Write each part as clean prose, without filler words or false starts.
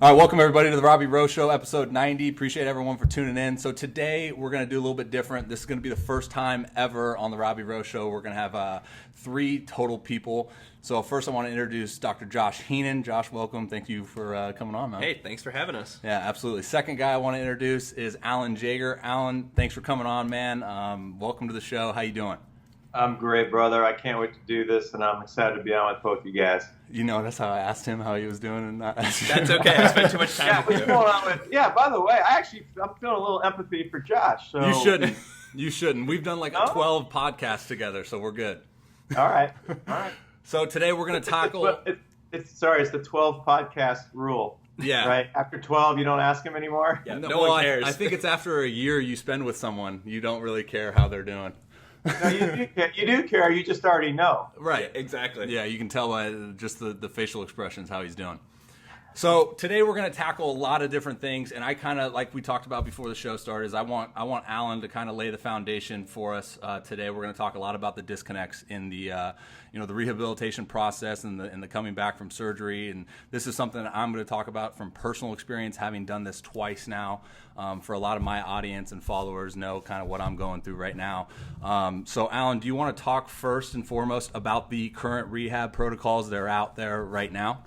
All right, welcome everybody to the Robby Rowe Show, episode 90. Appreciate everyone for tuning in. So today we're going to do a little bit different. This is going to be the first time ever on the Robby Rowe Show. We're going to have 3 total people. So first I want to introduce Dr. Josh Heenan. Josh, welcome. Thank you for coming on, man. Hey, thanks for having us. Yeah, absolutely. Second guy I want to introduce is Jaeger. Alan, thanks for coming on, man. Welcome to the show. How you doing? I'm great, brother. I can't wait to do this, and I'm excited to be on with both you guys. You know, that's how I asked him how he was doing. And That's okay. I spent too much time with you. By the way, I'm feeling a little empathy for Josh. So. You shouldn't. You shouldn't. We've done like 12 podcasts together, so we're good. All right. So today we're going to tackle... It's the 12 podcast rule. Yeah. Right? After 12, you don't ask him anymore? Yeah, no one cares. I think it's after a year you spend with someone, you don't really care how they're doing. No, you do care. You just already know. Right. Yeah, exactly. Yeah, you can tell by just the facial expressions how he's doing. So today we're going to tackle a lot of different things, and I kind of, like we talked about before the show started, is I want Alan to kind of lay the foundation for us today. We're going to talk a lot about the disconnects in the the rehabilitation process and the coming back from surgery, and this is something that I'm going to talk about from personal experience, having done this twice now. For a lot of my audience and followers know kind of what I'm going through right now. So Alan, do you want to talk first and foremost about the current rehab protocols that are out there right now?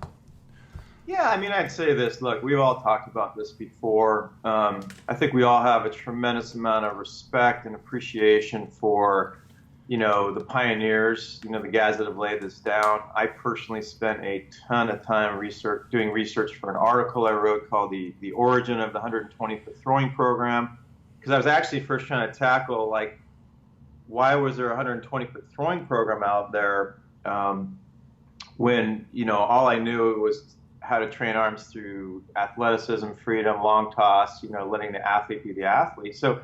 Yeah, I mean, I'd say this. Look, we've all talked about this before. I think we all have a tremendous amount of respect and appreciation for, the pioneers, the guys that have laid this down. I personally spent a ton of time doing research for an article I wrote called The Origin of the 120-Foot Throwing Program, because I was actually first trying to tackle, why was there a 120-foot throwing program out there when, all I knew was how to train arms through athleticism, freedom, long toss, letting the athlete be the athlete. So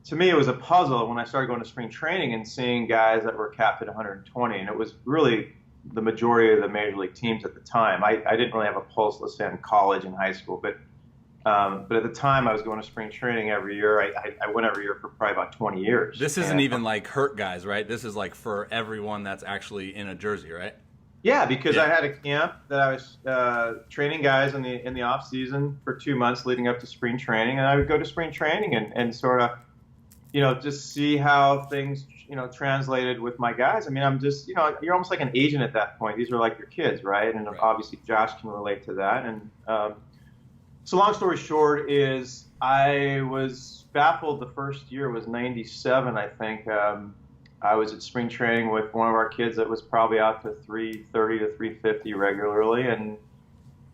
to me, it was a puzzle when I started going to spring training and seeing guys that were capped at 120. And it was really the majority of the major league teams at the time. I didn't really have a pulse, let's say, in college and high school. But at the time, I was going to spring training every year. I went every year for probably about 20 years. This isn't even like hurt guys, right? This is like for everyone that's actually in a jersey, right? Yeah, because I had a camp that I was training guys in the off season for 2 months leading up to spring training, and I would go to spring training and sort of, just see how things, translated with my guys. I mean, I'm just, you're almost like an agent at that point. These are like your kids, right? And obviously Josh can relate to that. And so long story short is I was baffled. The first year was 97, I think. I was at spring training with one of our kids that was probably out to 330 to 350 regularly, and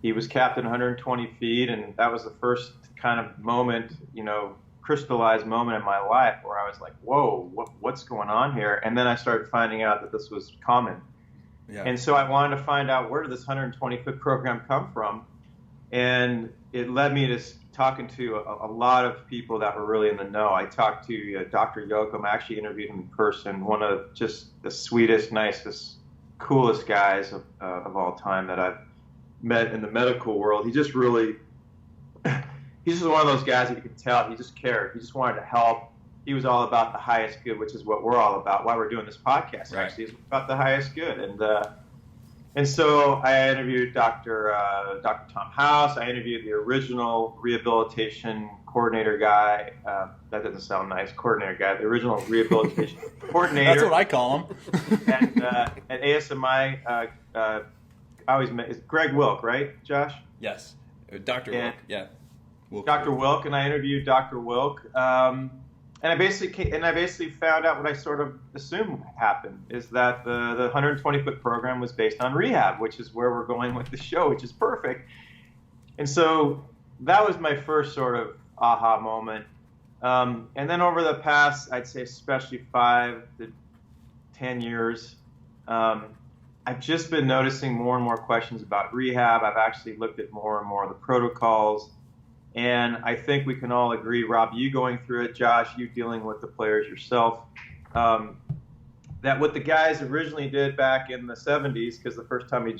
he was capped at 120 feet, and that was the first kind of moment, crystallized moment in my life where I was like, whoa, what's going on here? And then I started finding out that this was common. Yeah. And so I wanted to find out, where did this 120-foot program come from? And it led me to talking to a lot of people that were really in the know. I talked to Dr. Yoakum. I actually interviewed him in person, one of just the sweetest, nicest, coolest guys of all time that I've met in the medical world. He just really, he's just one of those guys that you could tell he just cared. He just wanted to help. He was all about the highest good, which is what we're all about, why we're doing this podcast, right. Actually, is about the highest good. And so I interviewed Dr. Tom House. I interviewed the original rehabilitation coordinator guy. That doesn't sound nice, coordinator guy. The original rehabilitation coordinator. That's what I call him. And at ASMI, I always met, is Greg Wilk, right, Josh? Yes, Dr. Wilk. Yeah, Dr. Wilk, and I interviewed Dr. Wilk. And I basically found out what I sort of assumed happened, is that the 120-foot program was based on rehab, which is where we're going with the show, which is perfect. And so that was my first sort of aha moment. And then over the past, I'd say especially 5 to 10 years, I've just been noticing more and more questions about rehab. I've actually looked at more and more of the protocols. And I think we can all agree, Rob, you going through it, Josh, you dealing with the players yourself, that what the guys originally did back in the 70s, because the first time we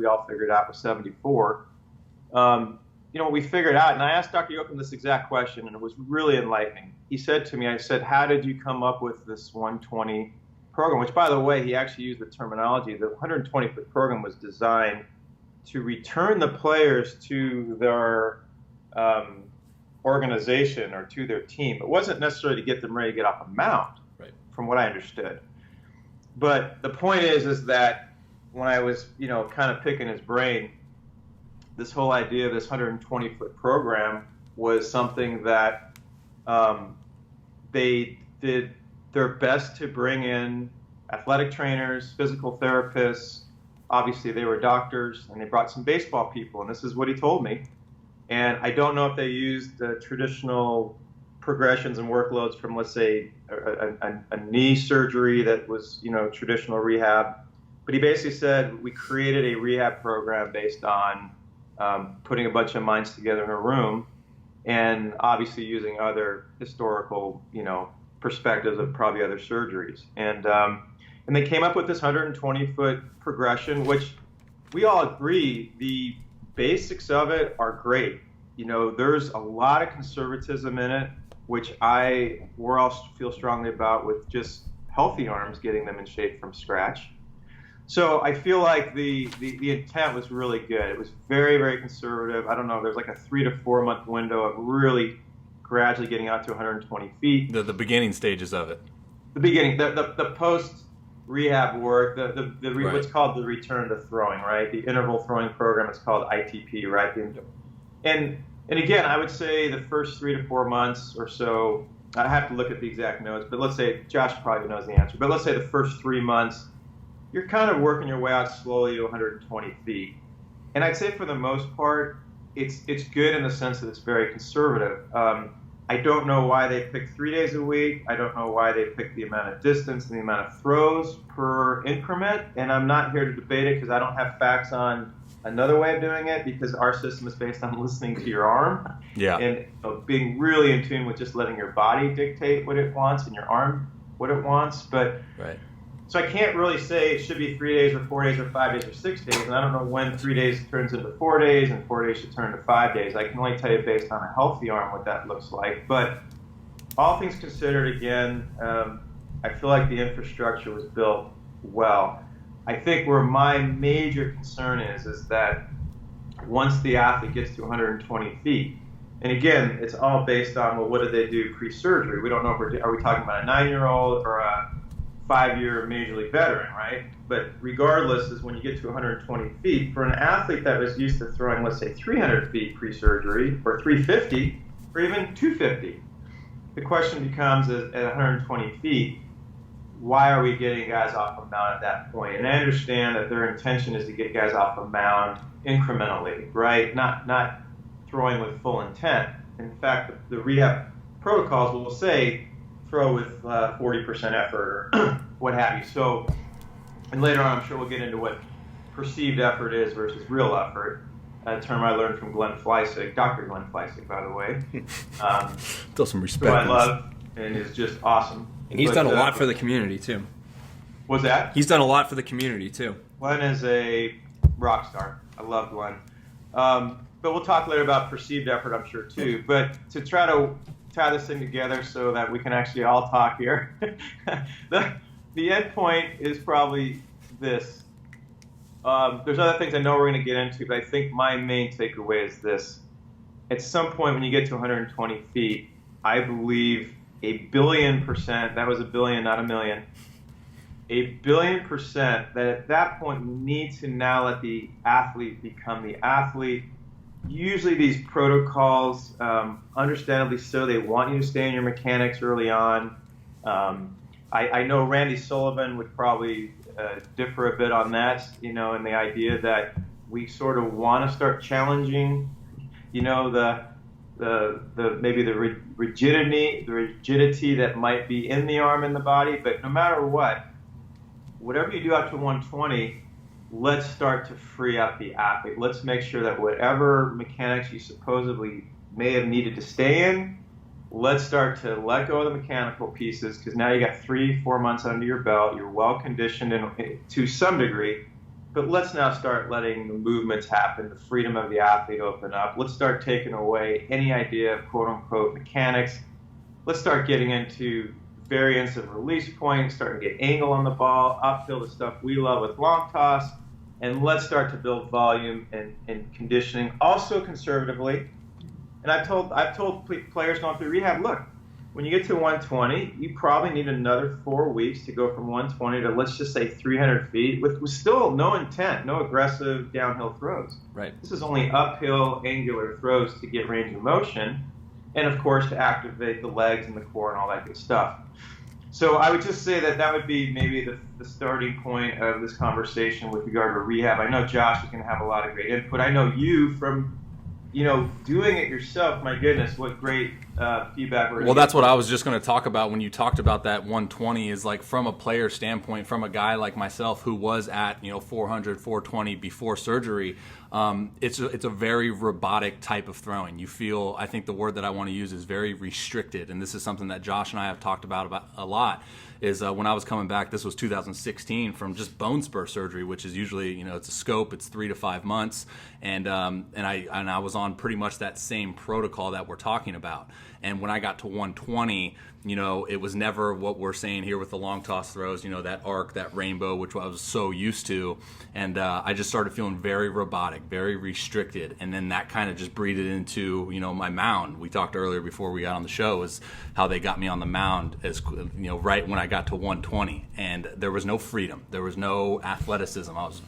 all figured out was 74, we figured out, and I asked Dr. Yoakum this exact question, and it was really enlightening. He said to me, I said, how did you come up with this 120 program? Which, by the way, he actually used the terminology. The 120-foot program was designed to return the players to their organization or to their team. It wasn't necessarily to get them ready to get off a mound, Right. from what I understood. But the point is that when I was, kind of picking his brain, this whole idea of this 120-foot program was something that they did their best to bring in athletic trainers, physical therapists. Obviously, they were doctors, and they brought some baseball people, and this is what he told me. And I don't know if they used the traditional progressions and workloads from, let's say, a knee surgery that was, traditional rehab. But he basically said we created a rehab program based on putting a bunch of minds together in a room, and obviously using other historical, perspectives of probably other surgeries. And they came up with this 120-foot progression, which we all agree the basics of it are great. There's a lot of conservatism in it, which we're all feel strongly about, with just healthy arms, getting them in shape from scratch. So I feel like the intent was really good. It was very, very conservative. I don't know, there's like a 3 to 4 month window of really gradually getting out to 120 feet. The beginning stages of it. The beginning, the post rehab work, Right. what's called the return to throwing, right? The interval throwing program is called ITP, right? And again, I would say the first 3 to 4 months or so, I have to look at the exact notes, but let's say, Josh probably knows the answer, but let's say the first 3 months, you're kind of working your way out slowly to 120 feet. And I'd say for the most part, it's good in the sense that it's very conservative. I don't know why they picked 3 days a week. I don't know why they picked the amount of distance and the amount of throws per increment. And I'm not here to debate it because I don't have facts on another way of doing it, because our system is based on listening to your arm. Yeah. And being really in tune with just letting your body dictate what it wants and your arm what it wants. But Right. so I can't really say it should be 3 days or 4 days or 5 days or 6 days, and I don't know when 3 days turns into 4 days and 4 days should turn to 5 days. I can only tell you based on a healthy arm what that looks like. But all things considered, again, I feel like the infrastructure was built well. I think where my major concern is that once the athlete gets to 120 feet, and again, it's all based on, well, what did they do pre-surgery? We don't know if are we talking about a 9-year-old or a 5-year major league veteran, right? But regardless, is when you get to 120 feet, for an athlete that was used to throwing, let's say, 300 feet pre-surgery, or 350, or even 250, the question becomes, at 120 feet, why are we getting guys off a mound at that point? And I understand that their intention is to get guys off a mound incrementally, right? Not throwing with full intent. In fact, the rehab protocols will say throw with 40% effort or what have you. So, and later on, I'm sure we'll get into what perceived effort is versus real effort. A term I learned from Glenn Fleisig, Dr. Glenn Fleisig, by the way. Still some respect. Who I love and is just awesome. And he's done a lot for the community, too. What's that? He's done a lot for the community, too. Glenn is a rock star. I love Glenn. But we'll talk later about perceived effort, I'm sure, too. But to try to tie this thing together so that we can actually all talk here, the end point is probably this. There's other things I know we're going to get into, but I think my main takeaway is this. At some point when you get to 120 feet, I believe 1 billion%, that was 1 billion, not a million, 1 billion% that at that point you need to now let the athlete become the athlete. Usually these protocols, understandably so, they want you to stay in your mechanics early on. I know Randy Sullivan would probably differ a bit on that, in the idea that we sort of want to start challenging, maybe the rigidity that might be in the arm and the body. But no matter what, whatever you do up to 120, let's start to free up the athlete. Let's make sure that whatever mechanics you supposedly may have needed to stay in, let's start to let go of the mechanical pieces, because now you got 3-4 months under your belt. You're well conditioned to some degree, but let's now start letting the movements happen, the freedom of the athlete open up. Let's start taking away any idea of quote unquote mechanics. Let's start getting into variants of release points, starting to get angle on the ball, uphill, the stuff we love with long toss. and let's start to build volume and conditioning, also conservatively. And I've told players going through rehab, look, when you get to 120, you probably need another 4 weeks to go from 120 to, let's just say, 300 feet with still no intent, no aggressive downhill throws. Right. This is only uphill angular throws to get range of motion, and of course to activate the legs and the core and all that good stuff. So I would just say that would be maybe the starting point of this conversation with regard to rehab. I know Josh is going to have a lot of great input. I know you from, doing it yourself. My goodness, what great feedback. Well, that's what I was just going to talk about when you talked about that 120 is like from a player standpoint, from a guy like myself who was at 400, 420 before surgery. It's a very robotic type of throwing. You feel, I think the word that I want to use is very restricted, and this is something that Josh and I have talked about a lot. Is when I was coming back, this was 2016 from just bone spur surgery, which is usually it's a scope, it's 3 to 5 months, and I was on pretty much that same protocol that we're talking about. And when I got to 120, it was never what we're saying here with the long toss throws, that arc, that rainbow, which I was so used to. And I just started feeling very robotic, very restricted. And then that kind of just breeded into, my mound. We talked earlier before we got on the show is how they got me on the mound as, right when I got to 120. And there was no freedom. There was no athleticism. I was,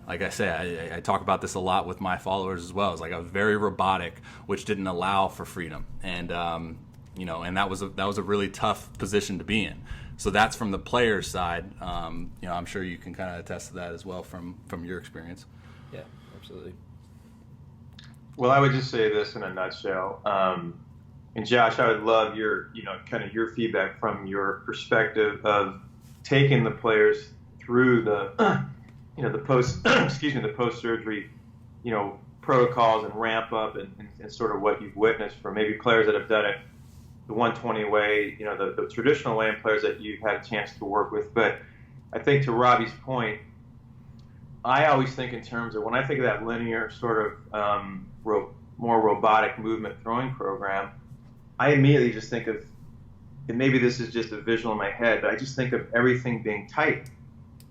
like I say, I talk about this a lot with my followers as well. It's like I was very robotic, which didn't allow for freedom. And, and that was a really tough position to be in. So that's from the player's side. I'm sure you can kind of attest to that as well from your experience. Yeah, absolutely. Well, I would just say this in a nutshell. And Josh, I would love your, kind of your feedback from your perspective of taking the players through the, the post, the post-surgery, protocols and ramp up and sort of what you've witnessed from maybe players that have done it the 120 way, the traditional way, and players that you've had a chance to work with. But I think to Robby's point, I always think in terms of when I think of that linear sort of more robotic movement throwing program, I immediately just think of, and maybe this is just a visual in my head, but I just think of everything being tight.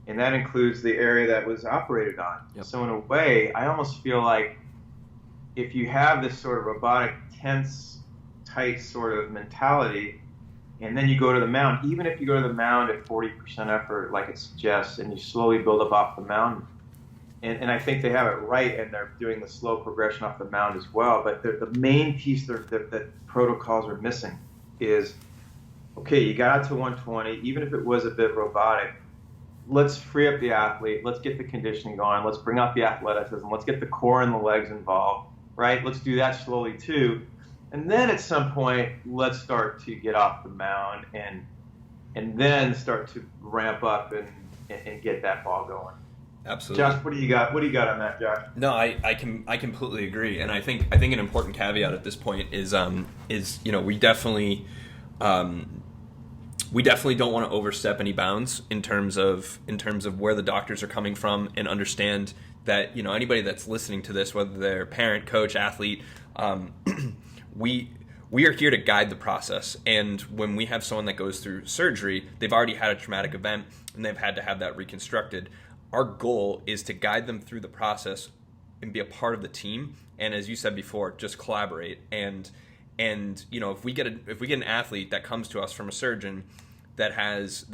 And that includes the area that was operated on. Yep. So in a way, I almost feel like if you have this sort of robotic, tense, tight sort of mentality, and then you go to the mound, even if you go to the mound at 40% effort, like it suggests, and you slowly build up off the mound, and I think they have it right, and they're doing the slow progression off the mound as well, but the main piece that protocols are missing is, okay, you got out to 120, even if it was a bit robotic, let's free up the athlete, let's get the conditioning going, let's bring out the athleticism, let's get the core and the legs involved, right? Let's do that slowly too. And then at some point, let's start to get off the mound and then start to ramp up and get that ball going. Absolutely. Josh, what do you got? What do you got on that, Josh? No, I completely agree, and I think an important caveat at this point is we definitely don't want to overstep any bounds in terms of where the doctors are coming from, and understand that anybody that's listening to this, whether they're parent, coach, athlete, we are here to guide the process. And when we have someone that goes through surgery, they've already had a traumatic event and they've had to have that reconstructed. Our goal is to guide them through the process and be a part of the team. And as you said before, just collaborate. And if we get an athlete that comes to us from a surgeon that has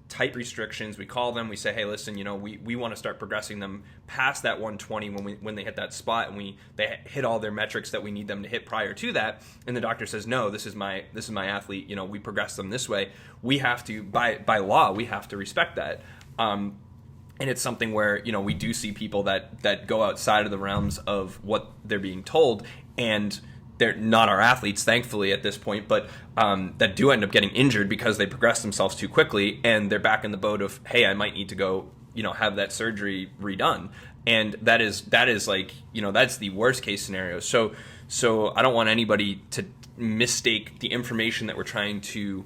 tight restrictions, we call them, we say, hey, listen, we want to start progressing them past that 120 when they hit that spot, and they hit all their metrics that we need them to hit prior to that, and the doctor says, no, this is my athlete, we progress them this way. We have to, by law, we have to respect that. And it's something where, we do see people that go outside of the realms of what they're being told, and they're not our athletes, thankfully, at this point, but that do end up getting injured because they progress themselves too quickly, and they're back in the boat of, hey, I might need to go, have that surgery redone. And that is like, that's the worst case scenario. So I don't want anybody to mistake the information that we're trying to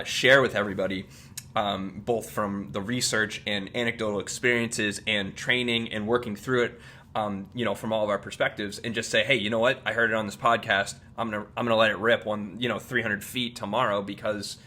share with everybody, both from the research and anecdotal experiences and training and working through it, from all of our perspectives, and just say, hey, you know what? I heard it on this podcast. I'm gonna let it rip 300 feet tomorrow because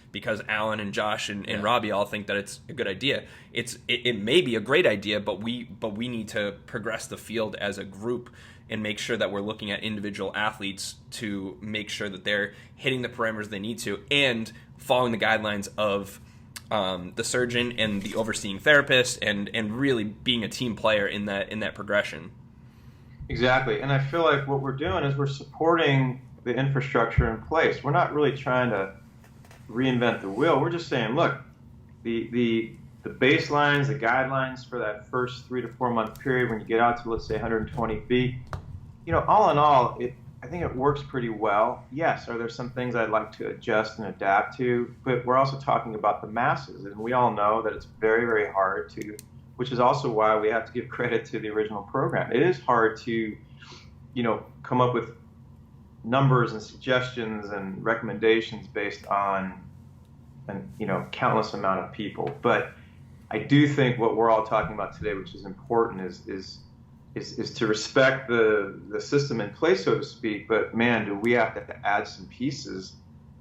Alan and Josh and Robby all think that it's a good idea. It may be a great idea, but we need to progress the field as a group and make sure that we're looking at individual athletes to make sure that they're hitting the parameters they need to and following the guidelines of the surgeon and the overseeing therapist, and really being a team player in that progression. Exactly, and I feel like what we're doing is we're supporting the infrastructure in place. We're not really trying to reinvent the wheel. We're just saying, look, the baselines, the guidelines for that first 3 to 4 month period when you get out to, let's say, 120 feet, all in all, I think it works pretty well. Yes, are there some things I'd like to adjust and adapt to, but we're also talking about the masses, and we all know that it's very, very hard to, which is also why we have to give credit to the original program. It is hard to, come up with numbers and suggestions and recommendations based on countless amount of people. But I do think what we're all talking about today, which is important, is to respect the system in place, so to speak. But man, do we have to add some pieces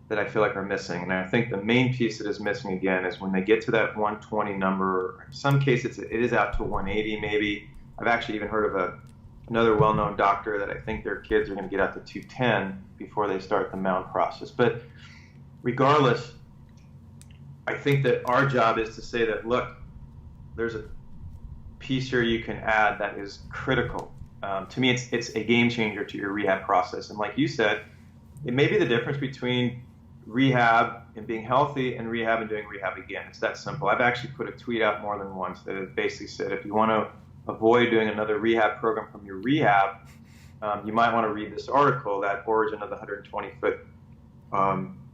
that I feel like are missing. And I think the main piece that is missing again is when they get to that 120 number. In some cases, it is out to 180 maybe. I've actually even heard of another well-known doctor that I think their kids are going to get out to 210 before they start the mound process. But regardless, I think that our job is to say that, look, there's a piece here you can add that is critical. To me, it's a game changer to your rehab process. And like you said, it may be the difference between rehab and being healthy and rehab and doing rehab again. It's that simple. I've actually put a tweet out more than once that it basically said, if you want to avoid doing another rehab program from your rehab, you might want to read this article, that Origin of the 120-foot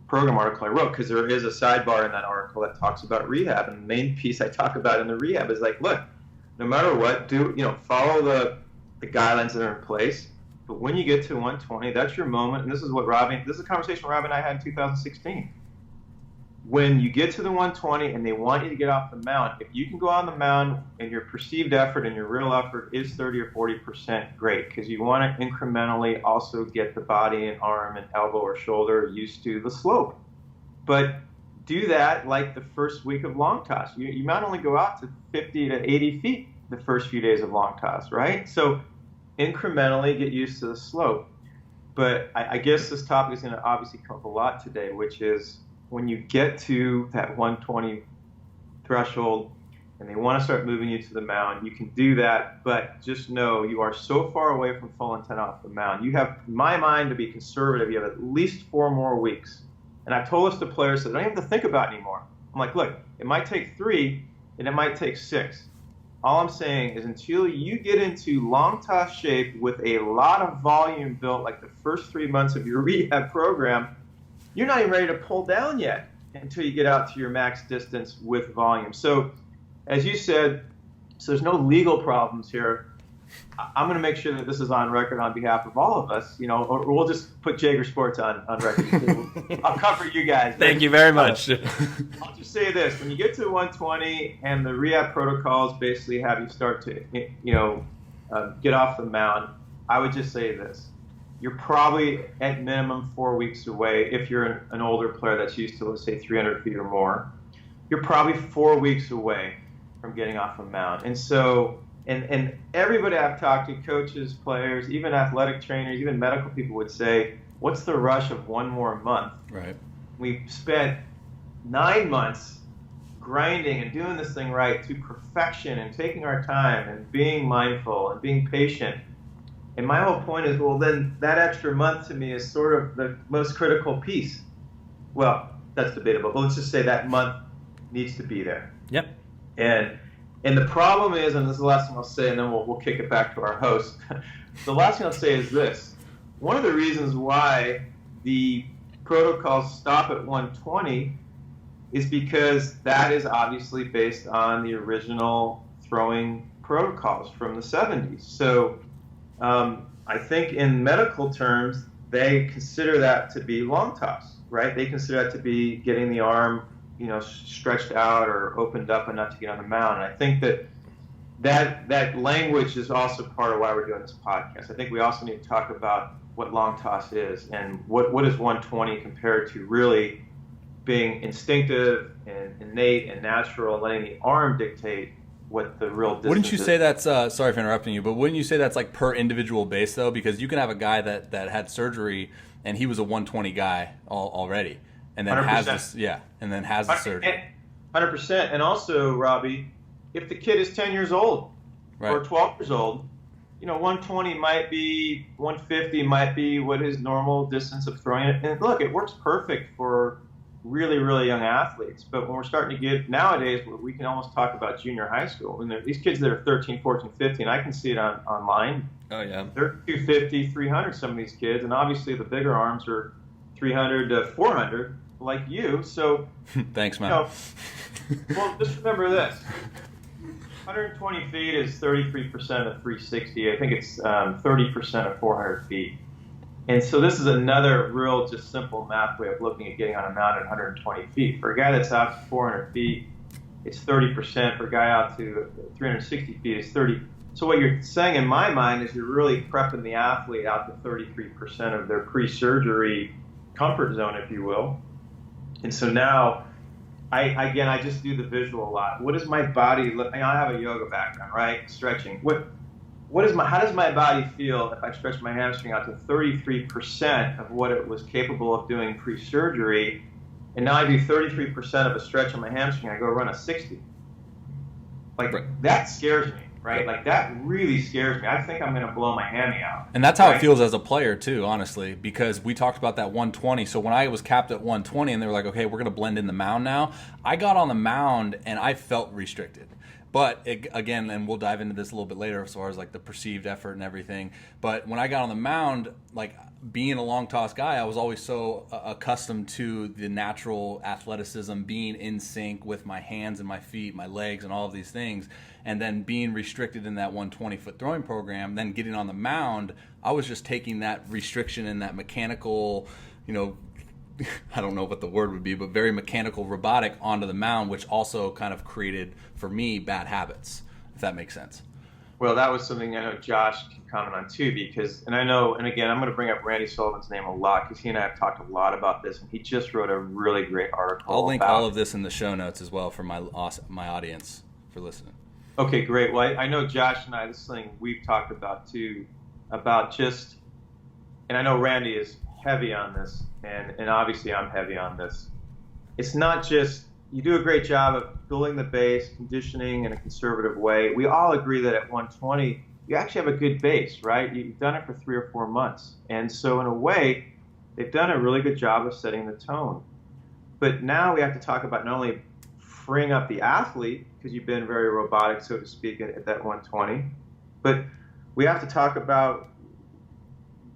program article I wrote, because there is a sidebar in that article that talks about rehab. And the main piece I talk about in the rehab is like, look, no matter what, follow the guidelines that are in place. But when you get to 120, that's your moment. And this is a conversation Robby and I had in 2016. When you get to the 120 and they want you to get off the mound, if you can go on the mound and your perceived effort and your real effort is 30 or 40%, great, because you want to incrementally also get the body and arm and elbow or shoulder used to the slope. But do that like the first week of long toss. You might only go out to 50 to 80 feet the first few days of long toss, right? So incrementally get used to the slope. But I guess this topic is going to obviously come up a lot today, which is when you get to that 120 threshold and they want to start moving you to the mound, you can do that, but just know you are so far away from full intent off the mound. You have, in my mind, to be conservative, you have at least 4 more weeks. And I've told this to players that I don't have to think about anymore. I'm like, look, it might take 3 and it might take 6. All I'm saying is until you get into long toss shape with a lot of volume built like the first 3 months of your rehab program, you're not even ready to pull down yet until you get out to your max distance with volume. So as you said, so there's no legal problems here. I'm going to make sure that this is on record on behalf of all of us, or we'll just put Jaeger Sports on record. I'll cover you guys. Thank you very much. I'll just say this. When you get to 120 and the rehab protocols basically have you start to, get off the mound, I would just say this. You're probably at minimum 4 weeks away. If you're an older player that's used to, let's say, 300 feet or more, you're probably 4 weeks away from getting off a mound. And so, and everybody I've talked to, coaches, players, even athletic trainers, even medical people would say, what's the rush of 1 more month? Right. We spent 9 months grinding and doing this thing right to perfection and taking our time and being mindful and being patient. And my whole point is, well, then that extra month to me is sort of the most critical piece. Well, that's debatable, but let's just say that month needs to be there. Yep. And the problem is, and this is the last thing I'll say, and then we'll kick it back to our host. The last thing I'll say is this. One of the reasons why the protocols stop at 120 is because that is obviously based on the original throwing protocols from the 70s. So I think in medical terms, they consider that to be long toss, right? They consider that to be getting the arm, stretched out or opened up enough to get on the mound. And I think that that language is also part of why we're doing this podcast. I think we also need to talk about what long toss is and what is 120 compared to really being instinctive and innate and natural and letting the arm dictate what the real distance Wouldn't you is. say that's, sorry for interrupting you, but wouldn't you say that's like per individual base though? Because you can have a guy that had surgery and he was a 120 guy already, and then 100%. has this, and then has the surgery. 100%. And also, Robbie, if the kid is 10 years old or 12 years old, 120 might be, 150 might be what his normal distance of throwing it. And look, it works perfect for really, really young athletes. But when we're starting to get nowadays, we can almost talk about junior high school. When these kids that are 13, 14, 15, I can see it online. Oh, yeah. They're 250, 300, some of these kids. And obviously the bigger arms are 300 to 400, like you. So, thanks, man. Well, just remember this. 120 feet is 33% of 360. I think it's 30% of 400 feet. And so this is another real just simple math way of looking at getting on a mound at 120 feet. For a guy that's out to 400 feet, it's 30%. For a guy out to 360 feet, it's 30. So what you're saying in my mind is you're really prepping the athlete out to 33% of their pre-surgery comfort zone, if you will. And so now, I just do the visual a lot. What does my body look? I have a yoga background, right? Stretching. How does my body feel if I stretch my hamstring out to 33% of what it was capable of doing pre-surgery, and now I do 33% of a stretch on my hamstring, I go run a 60? That scares me, right? Like, that really scares me. I think I'm going to blow my hammy out. And that's how it feels as a player too, honestly, because we talked about that 120. So when I was capped at 120 and they were like, okay, we're going to blend in the mound now, I got on the mound and I felt restricted. But again, and we'll dive into this a little bit later as far as like the perceived effort and everything. But when I got on the mound, like being a long toss guy, I was always so accustomed to the natural athleticism, being in sync with my hands and my feet, my legs, and all of these things. And then being restricted in that 120-foot throwing program, then getting on the mound, I was just taking that restriction and that mechanical, I don't know what the word would be, but very mechanical robotic onto the mound, which also kind of created, for me, bad habits, if that makes sense. Well, that was something I know Josh can comment on too, because, and again, I'm going to bring up Randy Sullivan's name a lot because he and I have talked a lot about this, and he just wrote a really great article. I'll link all of this in the show notes as well for my audience for listening. Okay, great. Well, I know Josh and I, this is something we've talked about too, about just, and I know Randy is heavy on this, and obviously I'm heavy on this. It's not just, you do a great job of building the base, conditioning in a conservative way. We all agree that at 120, you actually have a good base, right? You've done it for 3 or 4 months. And so in a way, they've done a really good job of setting the tone. But now we have to talk about not only freeing up the athlete, because you've been very robotic, so to speak, at that 120, but we have to talk about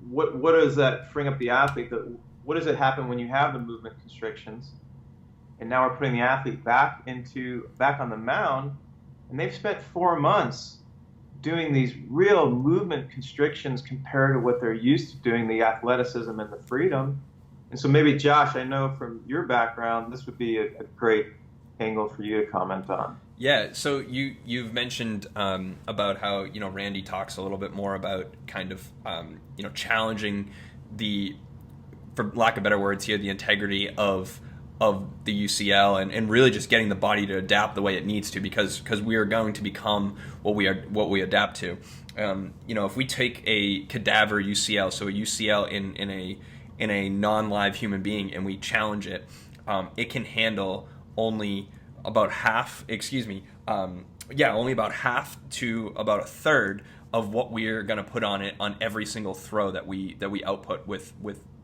what is that freeing up the athlete? What does it happen when you have the movement constrictions? And now we're putting the athlete back on the mound, and they've spent 4 months doing these real movement constrictions compared to what they're used to doing, the athleticism and the freedom. And so maybe, Josh, I know from your background, this would be a great angle for you to comment on. Yeah, so you've mentioned about how Randy talks a little bit more about kind of challenging the, for lack of better words here, the integrity of the UCL and really just getting the body to adapt the way it needs to because we are going to become what we adapt to. If we take a cadaver UCL, so a UCL in a non-live human being, and we challenge it, it can handle only about half to about a third of what we're going to put on it on every single throw that we output with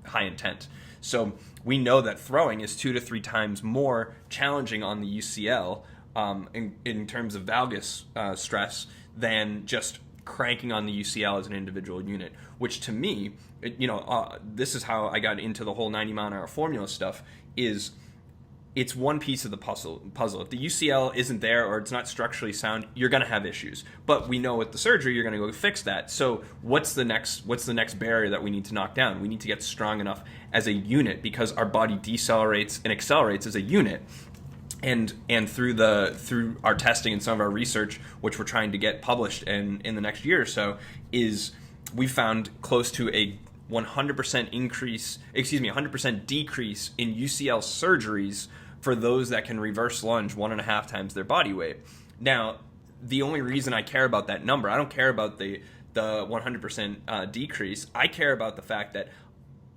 high intent. So we know that throwing is 2 to 3 times more challenging on the UCL in terms of valgus stress than just cranking on the UCL as an individual unit, which to me, this is how I got into the whole 90-mile-an-hour formula stuff, is it's one piece of the puzzle. If the UCL isn't there or it's not structurally sound, you're going to have issues. But we know with the surgery, you're going to go fix that. So what's the next barrier that we need to knock down? We need to get strong enough as a unit because our body decelerates and accelerates as a unit. and through our testing and some of our research, which we're trying to get published in the next year or so, is we found close to a 100% decrease in UCL surgeries for those that can reverse lunge 1.5 times their body weight. Now, the only reason I care about that number, I don't care about the 100% decrease. I care about the fact that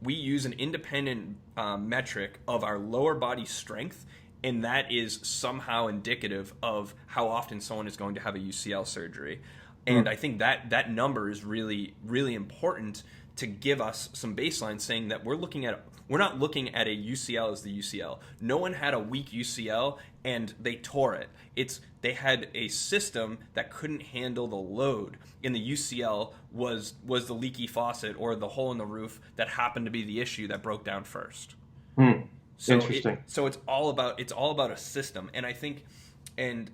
we use an independent metric of our lower body strength, and that is somehow indicative of how often someone is going to have a UCL surgery. And I think that number is really, really important to give us some baseline, saying that we're not looking at a UCL as the UCL. No one had a weak UCL and they tore it. They had a system that couldn't handle the load, and the UCL was the leaky faucet or the hole in the roof that happened to be the issue that broke down first. So Interesting. So it's all about a system, and I think, and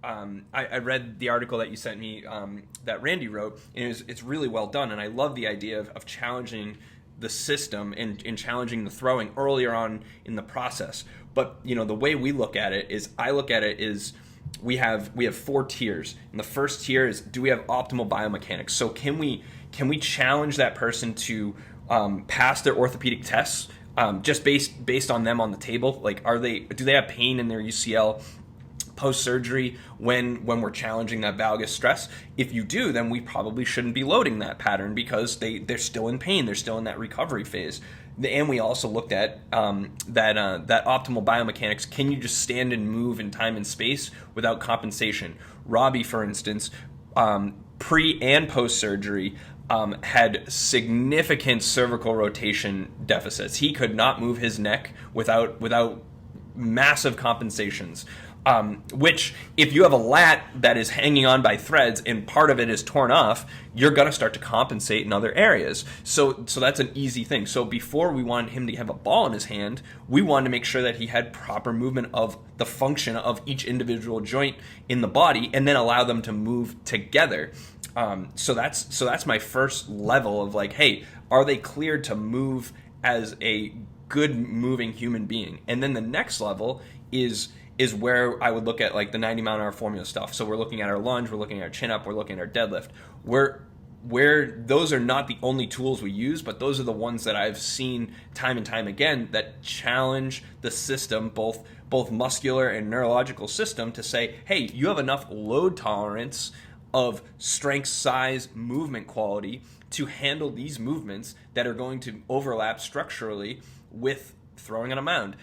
I read the article that you sent me that Randy wrote, and it's really well done, and I love the idea of challenging the system and challenging the throwing earlier on in the process. But the way we look at it is, we have 4 tiers, and the first tier is, do we have optimal biomechanics? So can we challenge that person to pass their orthopedic tests just based on them on the table? Like, do they have pain in their UCL post-surgery when we're challenging that valgus stress? If you do, then we probably shouldn't be loading that pattern, because they're still in pain, they're still in that recovery phase. And we also looked at that optimal biomechanics. Can you just stand and move in time and space without compensation? Robby, for instance, pre and post-surgery, had significant cervical rotation deficits. He could not move his neck without massive compensations. Which, if you have a lat that is hanging on by threads and part of it is torn off, you're going to start to compensate in other areas. So that's an easy thing. So before we wanted him to have a ball in his hand, we wanted to make sure that he had proper movement of the function of each individual joint in the body, and then allow them to move together. So that's my first level of, like, hey, are they cleared to move as a good moving human being? And then the next level is where I would look at, like, the 90-mile-an-hour formula stuff. So we're looking at our lunge, we're looking at our chin up, we're looking at our deadlift. Where those are not the only tools we use, but those are the ones that I've seen time and time again that challenge the system, both muscular and neurological system, to say, hey, you have enough load tolerance of strength, size, movement quality to handle these movements that are going to overlap structurally with throwing on a mound.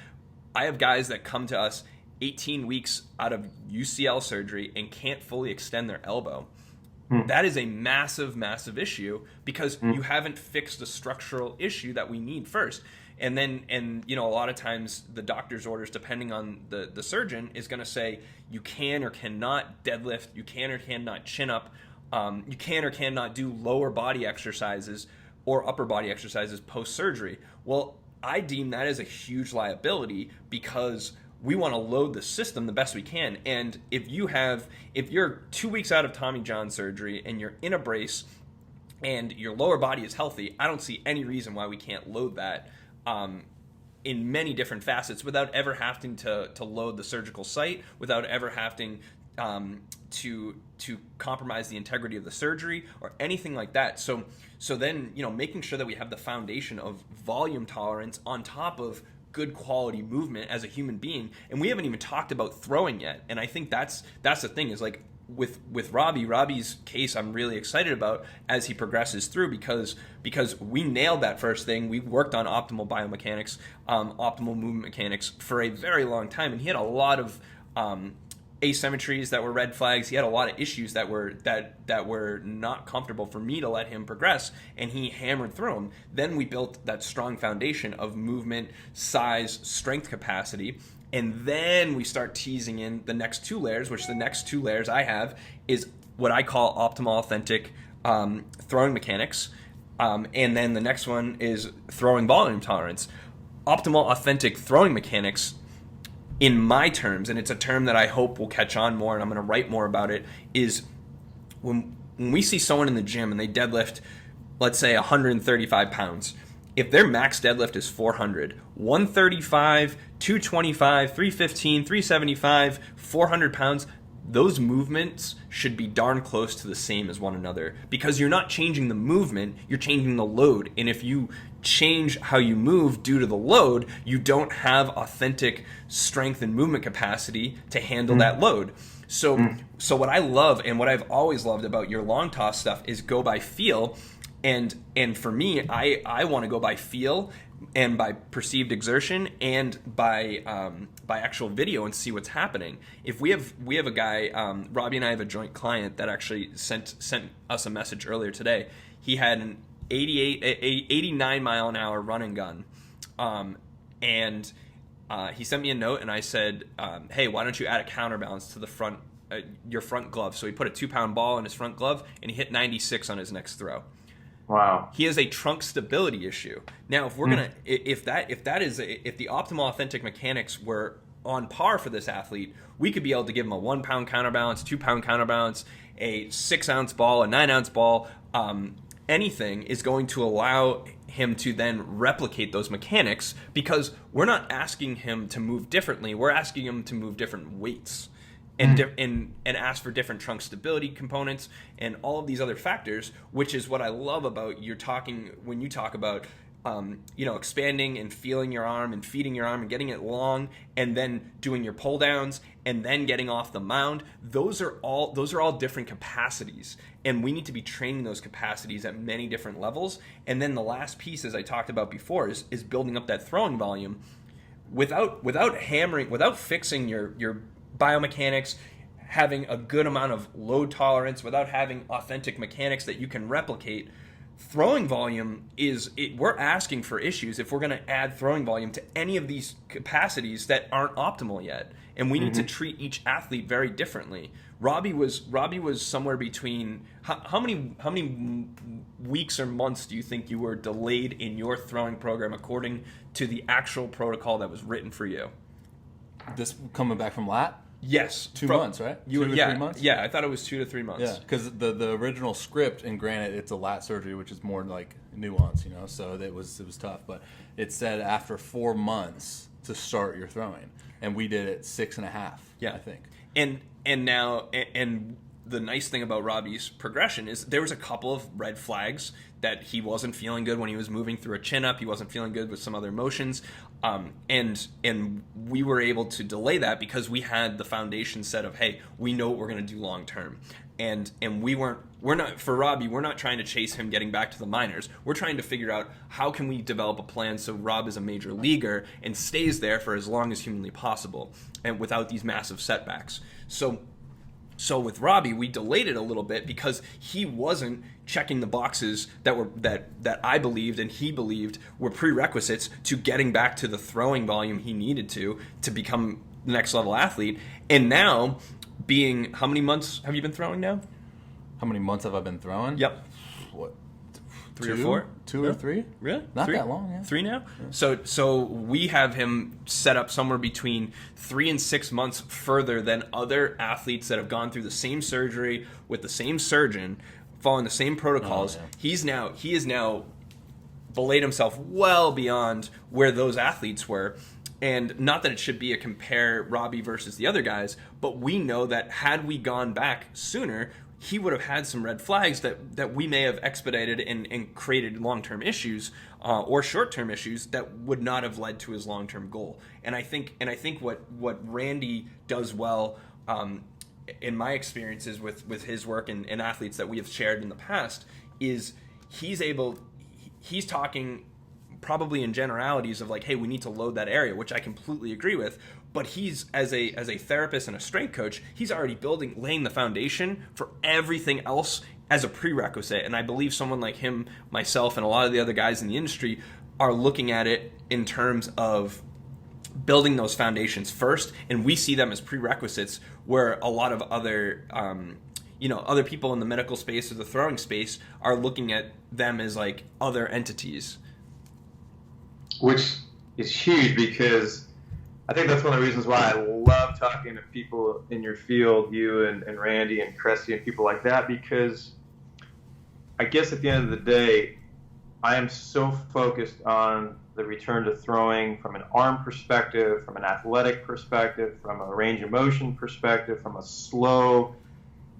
I have guys that come to us 18 weeks out of UCL surgery and can't fully extend their elbow. That is a massive, massive issue, because you haven't fixed the structural issue that we need first. And a lot of times the doctor's orders, depending on the surgeon, is going to say you can or cannot deadlift, you can or cannot chin up, you can or cannot do lower body exercises or upper body exercises post-surgery. Well, I deem that as a huge liability, because we want to load the system the best we can. And if you're 2 weeks out of Tommy John surgery and you're in a brace and your lower body is healthy, I don't see any reason why we can't load that in many different facets without ever having to load the surgical site, without ever having to compromise the integrity of the surgery or anything like that. So then, making sure that we have the foundation of volume tolerance on top of good quality movement as a human being. And we haven't even talked about throwing yet. And I think that's the thing, is, like, with Robby's case, I'm really excited about as he progresses through, because we nailed that first thing. We worked on optimal biomechanics, optimal movement mechanics for a very long time, and he had a lot of asymmetries that were red flags. He had a lot of issues that were not comfortable for me to let him progress, and he hammered through them. Then we built that strong foundation of movement, size, strength capacity, and then we start teasing in the next 2 layers, which the next 2 layers I have is what I call optimal authentic throwing mechanics, and then the next one is throwing volume tolerance. Optimal authentic throwing mechanics, in my terms, and it's a term that I hope will catch on more, and I'm going to write more about it, is when we see someone in the gym and they deadlift, let's say 135 pounds, if their max deadlift is 400, 135, 225, 315, 375, 400 pounds, those movements should be darn close to the same as one another, because you're not changing the movement, you're changing the load. And if you change how you move due to the load, you don't have authentic strength and movement capacity to handle that load. So what I love and what I've always loved about your long toss stuff is go by feel. And for me, I want to go by feel and by perceived exertion and by actual video and see what's happening. If we have a guy, Robby and I have a joint client that actually sent us a message earlier today. He had an 89 mile an hour run and gun, and he sent me a note, and I said, hey, why don't you add a counterbalance to the front your front glove? So he put a 2-pound ball in his front glove, and he hit 96 on his next throw. Wow. He has a trunk stability issue. Now, if we're gonna, if the optimal authentic mechanics were on par for this athlete, we could be able to give him a 1-pound counterbalance, 2-pound counterbalance, a 6-ounce ball, a 9-ounce ball. Anything is going to allow him to then replicate those mechanics, because we're not asking him to move differently. We're asking him to move different weights. And ask for different trunk stability components and all of these other factors, which is what I love about when you talk about expanding and feeling your arm and feeding your arm and getting it long, and then doing your pull downs and then getting off the mound. Those are all different capacities, and we need to be training those capacities at many different levels. And then the last piece, as I talked about before, is building up that throwing volume without fixing your biomechanics, having a good amount of load tolerance, without having authentic mechanics that you can replicate. Throwing volume we're asking for issues if we're going to add throwing volume to any of these capacities that aren't optimal yet, and we need to treat each athlete very differently. Robby was somewhere between how many weeks or months do you think you were delayed in your throwing program according to the actual protocol that was written for you? This coming back from lat? Yes. 2 months, right? 2 to 3 months? Yeah, I thought it was 2 to 3 months. Yeah, because the original script, and granted, it's a lat surgery, which is more like nuance, so it was tough. But it said after 4 months to start your throwing, and we did it 6.5. Yeah, I think. And now the nice thing about Robby's progression is there was a couple of red flags that he wasn't feeling good when he was moving through a chin-up. He wasn't feeling good with some other motions. And we were able to delay that because we had the foundation set of, hey, we know what we're going to do long-term. And we're not, for Robby, we're not trying to chase him getting back to the minors. We're trying to figure out how can we develop a plan so Rob is a major leaguer and stays there for as long as humanly possible and without these massive setbacks. So with Robby, we delayed it a little bit because he wasn't checking the boxes that I believed and he believed were prerequisites to getting back to the throwing volume he needed to become the next level athlete. And now, how many months have you been throwing now? How many months have I been throwing? Yep. What? 3 or 4? 2 or 3? Really? Not 3? that long, yeah. 3 now? Yeah. So we have him set up somewhere between 3 and 6 months further than other athletes that have gone through the same surgery with the same surgeon, following the same protocols. Oh, yeah. He is now belayed himself well beyond where those athletes were. And not that it should be a compare Robby versus the other guys, but we know that had we gone back sooner, he would have had some red flags that we may have expedited and created long-term issues or short-term issues that would not have led to his long-term goal. And I think what Randy does well, in my experiences with his work and athletes that we have shared in the past, is he's talking probably in generalities of like, hey, we need to load that area, which I completely agree with. But he's, as a therapist and a strength coach, he's already laying the foundation for everything else as a prerequisite. And I believe someone like him, myself, and a lot of the other guys in the industry are looking at it in terms of building those foundations first. And we see them as prerequisites, where a lot of other other people in the medical space or the throwing space are looking at them as like other entities. Which is huge, because I think that's one of the reasons why I love talking to people in your field, you and Randy and Cressy and people like that, because I guess at the end of the day, I am so focused on the return to throwing from an arm perspective, from an athletic perspective, from a range of motion perspective, from a slow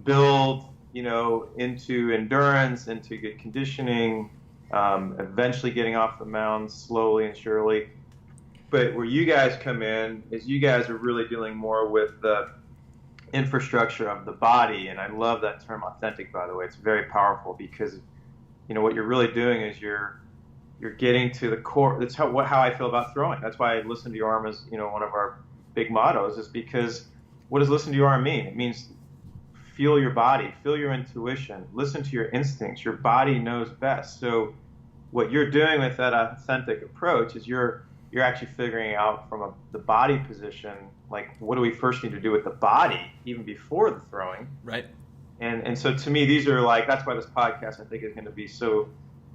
build, into endurance, into good conditioning, eventually getting off the mound slowly and surely. But where you guys come in is you guys are really dealing more with the infrastructure of the body, and I love that term authentic, by the way. It's very powerful because what you're really doing is you're getting to the core. That's how I feel about throwing. That's why I listen to your arm as one of our big mottos, is because what does listen to your arm mean? It means feel your body, feel your intuition, listen to your instincts. Your body knows best. So what you're doing with that authentic approach is you're actually figuring out from the body position, like, what do we first need to do with the body even before the throwing? Right. And so to me, these are that's why this podcast I think is going to be so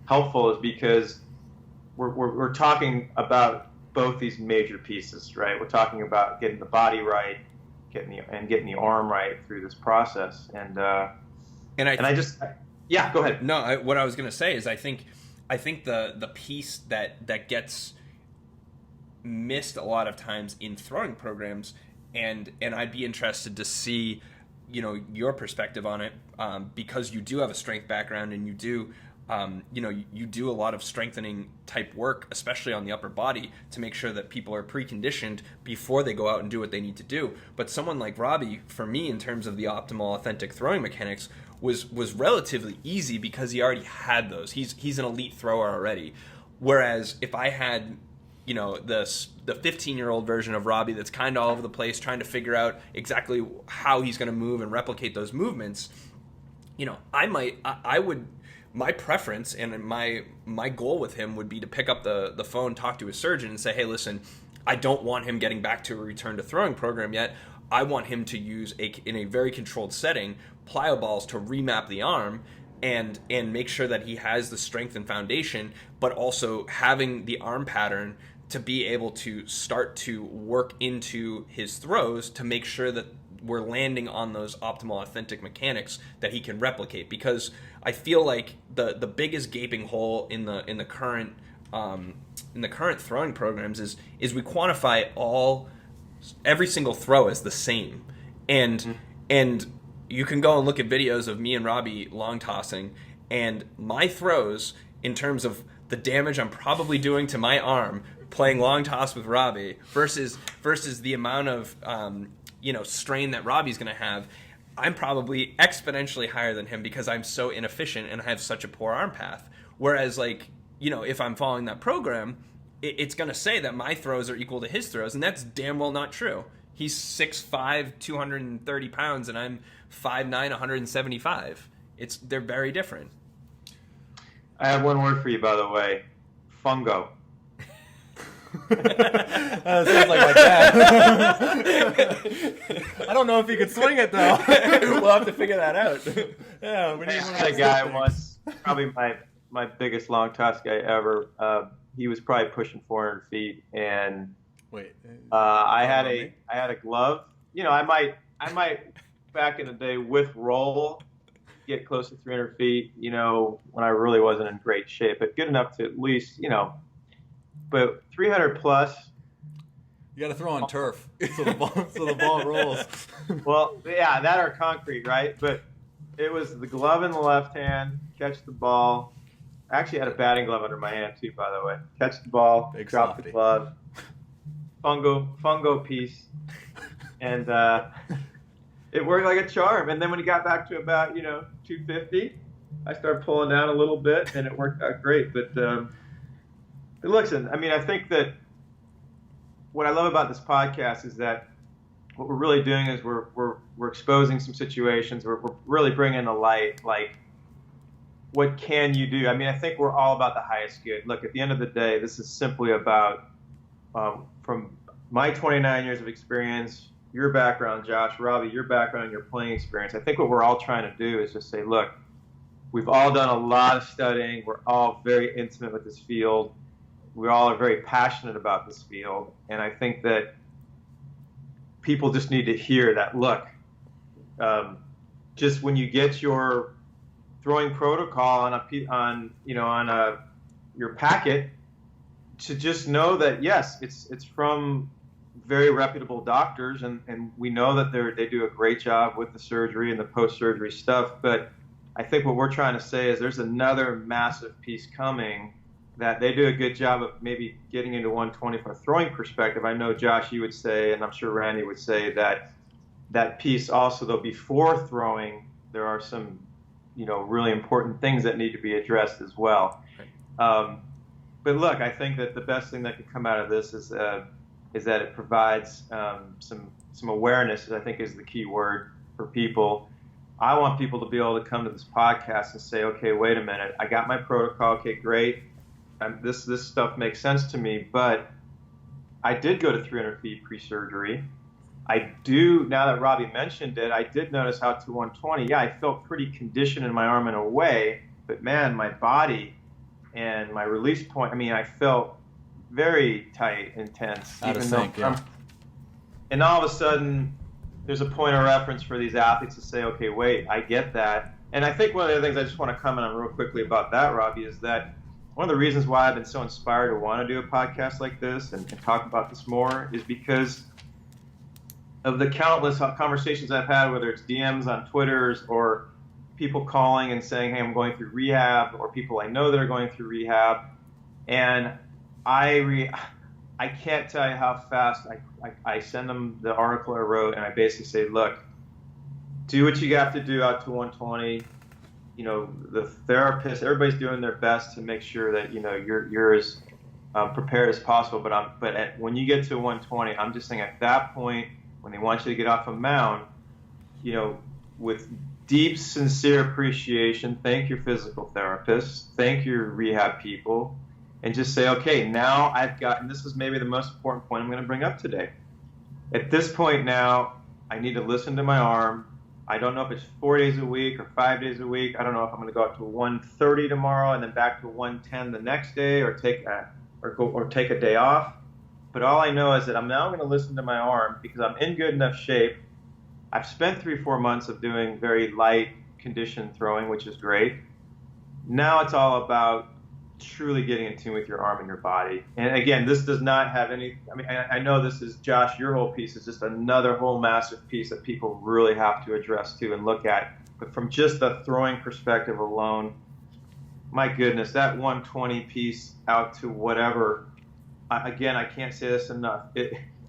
helpful, is because we're talking about both these major pieces, right? We're talking about getting the body right, getting the arm right through this process, yeah, go ahead. No, what I was going to say is I think the piece that gets missed a lot of times in throwing programs, and I'd be interested to see your perspective on it, because you do have a strength background, and you do you do a lot of strengthening type work, especially on the upper body, to make sure that people are preconditioned before they go out and do what they need to do. But someone like Robby, for me, in terms of the optimal authentic throwing mechanics, was relatively easy because he already had those. He's an elite thrower already. Whereas if I had the 15-year-old version of Robby that's kind of all over the place, trying to figure out exactly how he's going to move and replicate those movements, my preference and my goal with him would be to pick up the phone, talk to his surgeon, and say, hey, listen, I don't want him getting back to a return to throwing program yet. I want him to use in a very controlled setting plyo balls to remap the arm and make sure that he has the strength and foundation, but also having the arm pattern to be able to start to work into his throws to make sure that we're landing on those optimal authentic mechanics that he can replicate. Because I feel like the biggest gaping hole in the current throwing programs is we quantify every single throw as the same, and you can go and look at videos of me and Robby long tossing, and my throws in terms of the damage I'm probably doing to my arm playing long toss with Robby versus the amount of strain that Robby's going to have, I'm probably exponentially higher than him because I'm so inefficient and I have such a poor arm path. Whereas, if I'm following that program, it's going to say that my throws are equal to his throws, and that's damn well not true. He's 6'5", 230 pounds, and I'm 5'9", 175. They're very different. I have one word for you, by the way. Fungo. Sounds like my dad. I don't know if he could swing it, though. We'll have to figure that out. Yeah, I had a guy once, probably my biggest long toss guy ever. He was probably pushing 400 feet, and I had a glove. I might back in the day with roll get close to 300 feet. When I really wasn't in great shape, but good enough to at least But 300 plus. You got to throw on turf so the ball rolls. Well, yeah, that or concrete, right? But it was the glove in the left hand, catch the ball. I actually had a batting glove under my hand too, by the way. Catch the ball, drop the glove, fungo piece, and it worked like a charm. And then when he got back to about 250, I started pulling down a little bit, and it worked out great. But listen, I think that what I love about this podcast is that what we're really doing is we're exposing some situations. We're really bringing to light, what can you do? I think we're all about the highest good. Look, at the end of the day, this is simply about, from my 29 years of experience, your background, Josh, Robby, your background, your playing experience. I think what we're all trying to do is just say, look, we've all done a lot of studying. We're all very intimate with this field. We all are very passionate about this field, and I think that people just need to hear that. Look, just when you get your throwing protocol on a your packet, to just know that yes, it's from very reputable doctors, and we know that they do a great job with the surgery and the post-surgery stuff. But I think what we're trying to say is there's another massive piece coming that they do a good job of maybe getting into 120 from a throwing perspective. I know, Josh, you would say, and I'm sure Randy would say, that piece also, though, before throwing, there are some, really important things that need to be addressed as well. But look, I think that the best thing that could come out of this is that it provides some awareness, I think is the key word for people. I want people to be able to come to this podcast and say, okay, wait a minute, I got my protocol, okay, great. This stuff makes sense to me, but I did go to 300 feet pre-surgery. I do, now that Robby mentioned it, I did notice out to 120. Yeah, I felt pretty conditioned in my arm in a way, but man, my body and my release point, I felt very tight and tense. Out of sync, yeah. And all of a sudden, there's a point of reference for these athletes to say, okay, wait, I get that. And I think one of the things I just want to comment on real quickly about that, Robby, is that one of the reasons why I've been so inspired to want to do a podcast like this and talk about this more is because of the countless conversations I've had, whether it's DMs on Twitters or people calling and saying, hey, I'm going through rehab, or people I know that are going through rehab. And I can't tell you how fast I send them the article I wrote, and I basically say, look, do what you have to do out to 120. The therapist, everybody's doing their best to make sure that, you're as prepared as possible. But when you get to 120, I'm just saying at that point, when they want you to get off a mound, with deep, sincere appreciation, thank your physical therapist, thank your rehab people, and just say, okay, now I've got, and this is maybe the most important point I'm going to bring up today. At this point now, I need to listen to my arm. I don't know if it's 4 days a week or 5 days a week. I don't know if I'm going to go up to 130 tomorrow and then back to 110 the next day, or take a day off. But all I know is that I'm now going to listen to my arm because I'm in good enough shape. I've spent 3-4 months of doing very light conditioned throwing, which is great. Now it's all about truly getting in tune with your arm and your body. And again, this does not have any, I know this is, Josh, your whole piece is just another whole massive piece that people really have to address too and look at. But from just the throwing perspective alone, my goodness, that 120 piece out to whatever, again, I can't say this enough.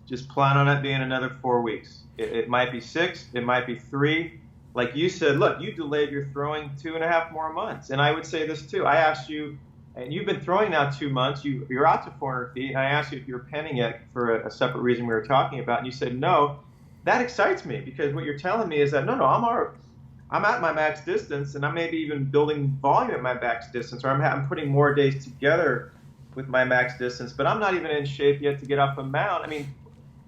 Just plan on it being another 4 weeks. It might be 6, it might be 3. Like you said, look, you delayed your throwing 2.5 more months. And I would say this too. I asked you, and you've been throwing now 2 months. You're out to 400 feet, and I asked you if you were penning it for a separate reason we were talking about, and you said no. That excites me because what you're telling me is that no, I'm at my max distance, and I'm maybe even building volume at my max distance, or I'm putting more days together with my max distance, but I'm not even in shape yet to get off a mound.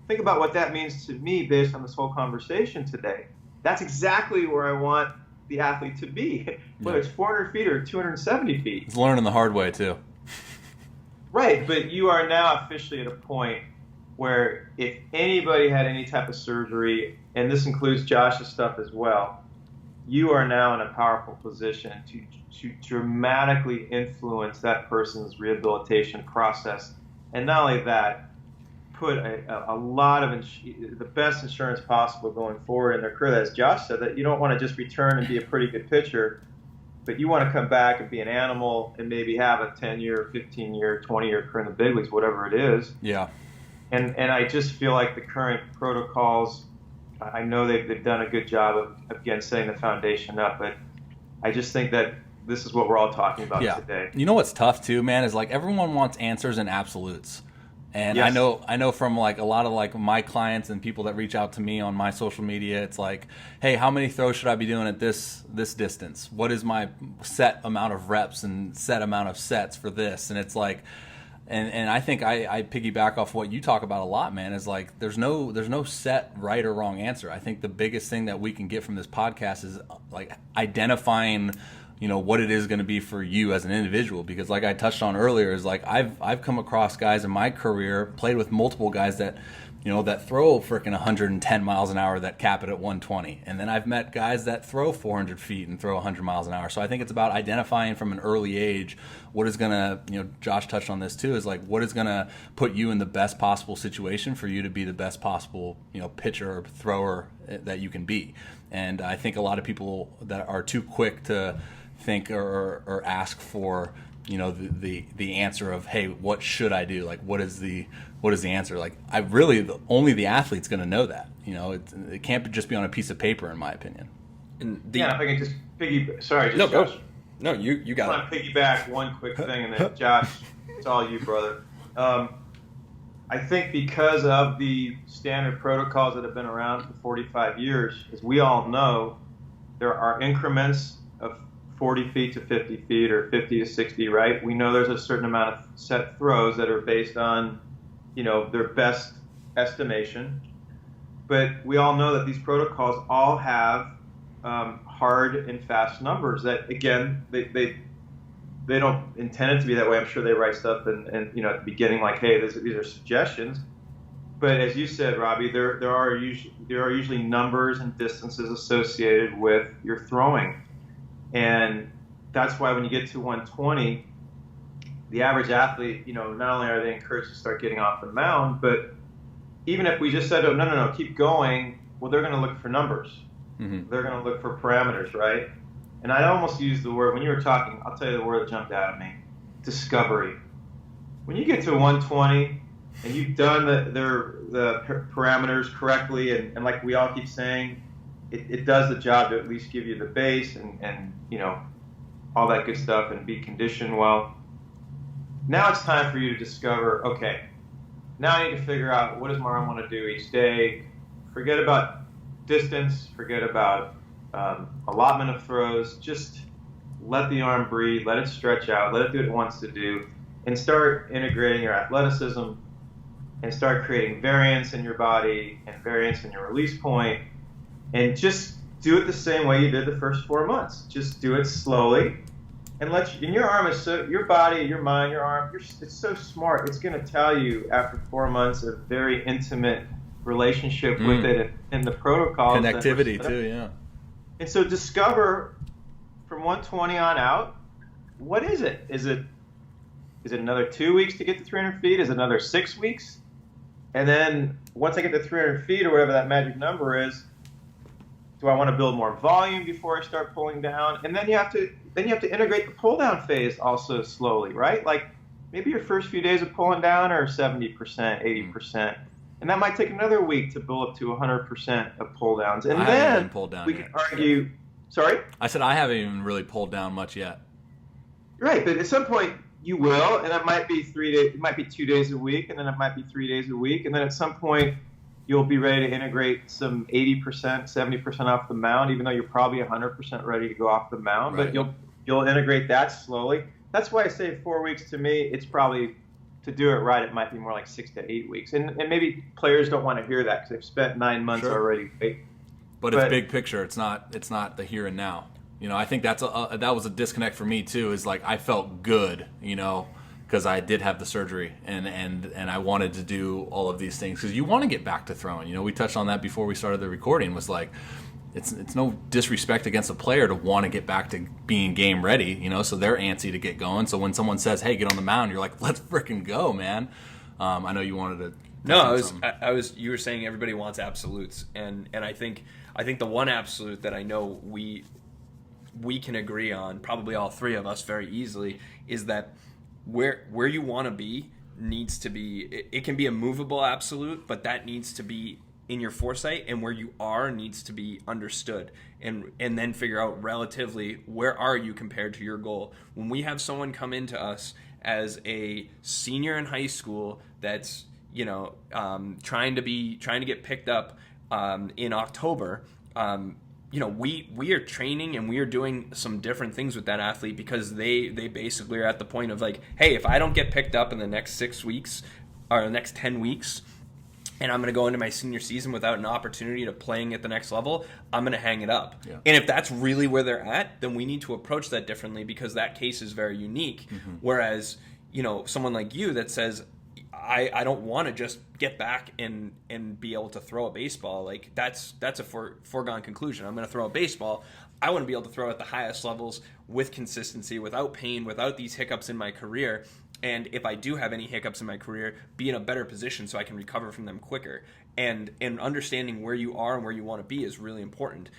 Think about what that means to me based on this whole conversation today. That's exactly where I want the athlete to be, whether it's 400 feet or 270 feet. It's learning the hard way too. Right, but you are now officially at a point where if anybody had any type of surgery, and this includes Josh's stuff as well, you are now in a powerful position to dramatically influence that person's rehabilitation process. And not only that, put a lot of the best insurance possible going forward in their career. As Josh said, that you don't want to just return and be a pretty good pitcher, but you want to come back and be an animal and maybe have a 10-year, 15-year, 20-year career in the big leagues, whatever it is. Yeah. And I just feel like the current protocols, I know they've done a good job of, again, setting the foundation up, but I just think that this is what we're all talking about today. You know what's tough too, man, is like everyone wants answers and absolutes. And yes. I know from like a lot of like my clients and people that reach out to me on my social media, it's like, hey, how many throws should I be doing at this distance? What is my set amount of reps and set amount of sets for this? And it's like, and I think I piggyback off what you talk about a lot, man, is like there's no set right or wrong answer. I think the biggest thing that we can get from this podcast is like identifying, what it is going to be for you as an individual. Because like I touched on earlier, is like I've come across guys in my career, played with multiple guys that that throw freaking 110 miles an hour that cap it at 120. And then I've met guys that throw 400 feet and throw 100 miles an hour. So I think it's about identifying from an early age what is going to, Josh touched on this too, is like what is going to put you in the best possible situation for you to be the best possible, pitcher or thrower that you can be. And I think a lot of people that are too quick to think or ask for, the answer of, hey, what should I do? Like, what is the answer? Like, only the athlete's going to know that. It can't just be on a piece of paper, in my opinion. If I can just Josh. No, you got it. I want to piggyback one quick thing, and then Josh, it's all you, brother. I think because of the standard protocols that have been around for 45 years, as we all know, there are increments of 40 feet to 50 feet or 50 to 60, right? We know there's a certain amount of set throws that are based on, their best estimation. But we all know that these protocols all have hard and fast numbers that, again, they don't intend it to be that way. I'm sure they write stuff and at the beginning like, hey, these are suggestions. But as you said, Robby, there are usually numbers and distances associated with your throwing. And that's why when you get to 120, the average athlete, not only are they encouraged to start getting off the mound, but even if we just said, oh, no, keep going, well, they're going to look for numbers. Mm-hmm. They're going to look for parameters, right? And I almost used the word, when you were talking, I'll tell you the word that jumped out at me, discovery. When you get to 120 and you've done the parameters correctly, and like we all keep saying, it does the job to at least give you the base and all that good stuff and be conditioned well. Now it's time for you to discover, okay, now I need to figure out what does my arm want to do each day. Forget about distance, forget about allotment of throws. Just let the arm breathe, let it stretch out, let it do what it wants to do, and start integrating your athleticism and start creating variance in your body and variance in your release point. And just do it the same way you did the first 4 months. Just do it slowly, and your arm is your body, your mind, your arm. It's so smart. It's going to tell you after 4 months a very intimate relationship with it and the protocols. Connectivity too, yeah. And so discover from 120 on out, what is it? Is it another 2 weeks to get to 300 feet? Is it another 6 weeks? And then once I get to 300 feet or whatever that magic number is, do I want to build more volume before I start pulling down? And then you have to integrate the pull down phase also slowly, right? Like maybe your first few days of pulling down are 70%, 80%. And that might take another week to build up to 100% of pull downs. And then we can argue, sorry? I said I haven't even really pulled down much yet. Right, but at some point you will, and it might be 3 days, it might be 2 days a week, and then it might be 3 days a week, and then at some point you'll be ready to integrate some 80%, 70% off the mound, even though you're probably 100% ready to go off the mound. Right. But you'll integrate that slowly. That's why I say 4 weeks to me. It's probably, to do it right, it might be more like 6 to 8 weeks. And maybe players don't want to hear that because they've spent 9 months already. But it's big picture. It's not the here and now. I think that was a disconnect for me too. Is like I felt good, because I did have the surgery and I wanted to do all of these things because you want to get back to throwing. We touched on that before we started the recording. Was like it's no disrespect against a player to want to get back to being game ready. So they're antsy to get going. So when someone says, "Hey, get on the mound," you're like, "Let's freaking go, man!" I know you wanted to. No, you were saying everybody wants absolutes, and I think the one absolute that I know we can agree on, probably all three of us very easily, is that where you want to be needs to be, it can be a movable absolute, but that needs to be in your foresight, and where you are needs to be understood, and then figure out relatively where are you compared to your goal. When we have someone come into us as a senior in high school that's trying to get picked up in October, we are training and we are doing some different things with that athlete because they basically are at the point of like, hey, if I don't get picked up in the next 6 weeks or the next 10 weeks, and I'm going to go into my senior season without an opportunity to playing at the next level, I'm going to hang it up. Yeah. And if that's really where they're at, then we need to approach that differently because that case is very unique. Mm-hmm. Whereas, someone like you that says, I don't want to just get back and be able to throw a baseball. Like that's a foregone conclusion. I'm going to throw a baseball. I want to be able to throw at the highest levels with consistency, without pain, without these hiccups in my career. And if I do have any hiccups in my career, be in a better position so I can recover from them quicker. And understanding where you are and where you want to be is really important.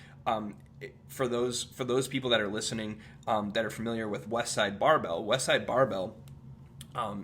For those people that are listening that are familiar with Westside Barbell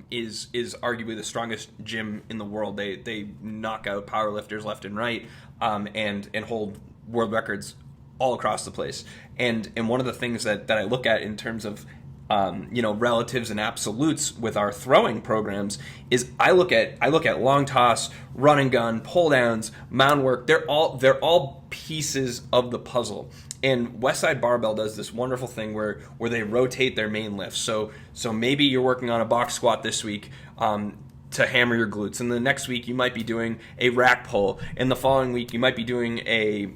is arguably the strongest gym in the world. They knock out powerlifters left and right, and hold world records all across the place. And one of the things that I look at in terms of relatives and absolutes with our throwing programs is I look at long toss, run and gun, pull downs, mound work. They're all pieces of the puzzle. And Westside Barbell does this wonderful thing where they rotate their main lifts. So maybe you're working on a box squat this week to hammer your glutes, and the next week you might be doing a rack pull, and the following week you might be doing a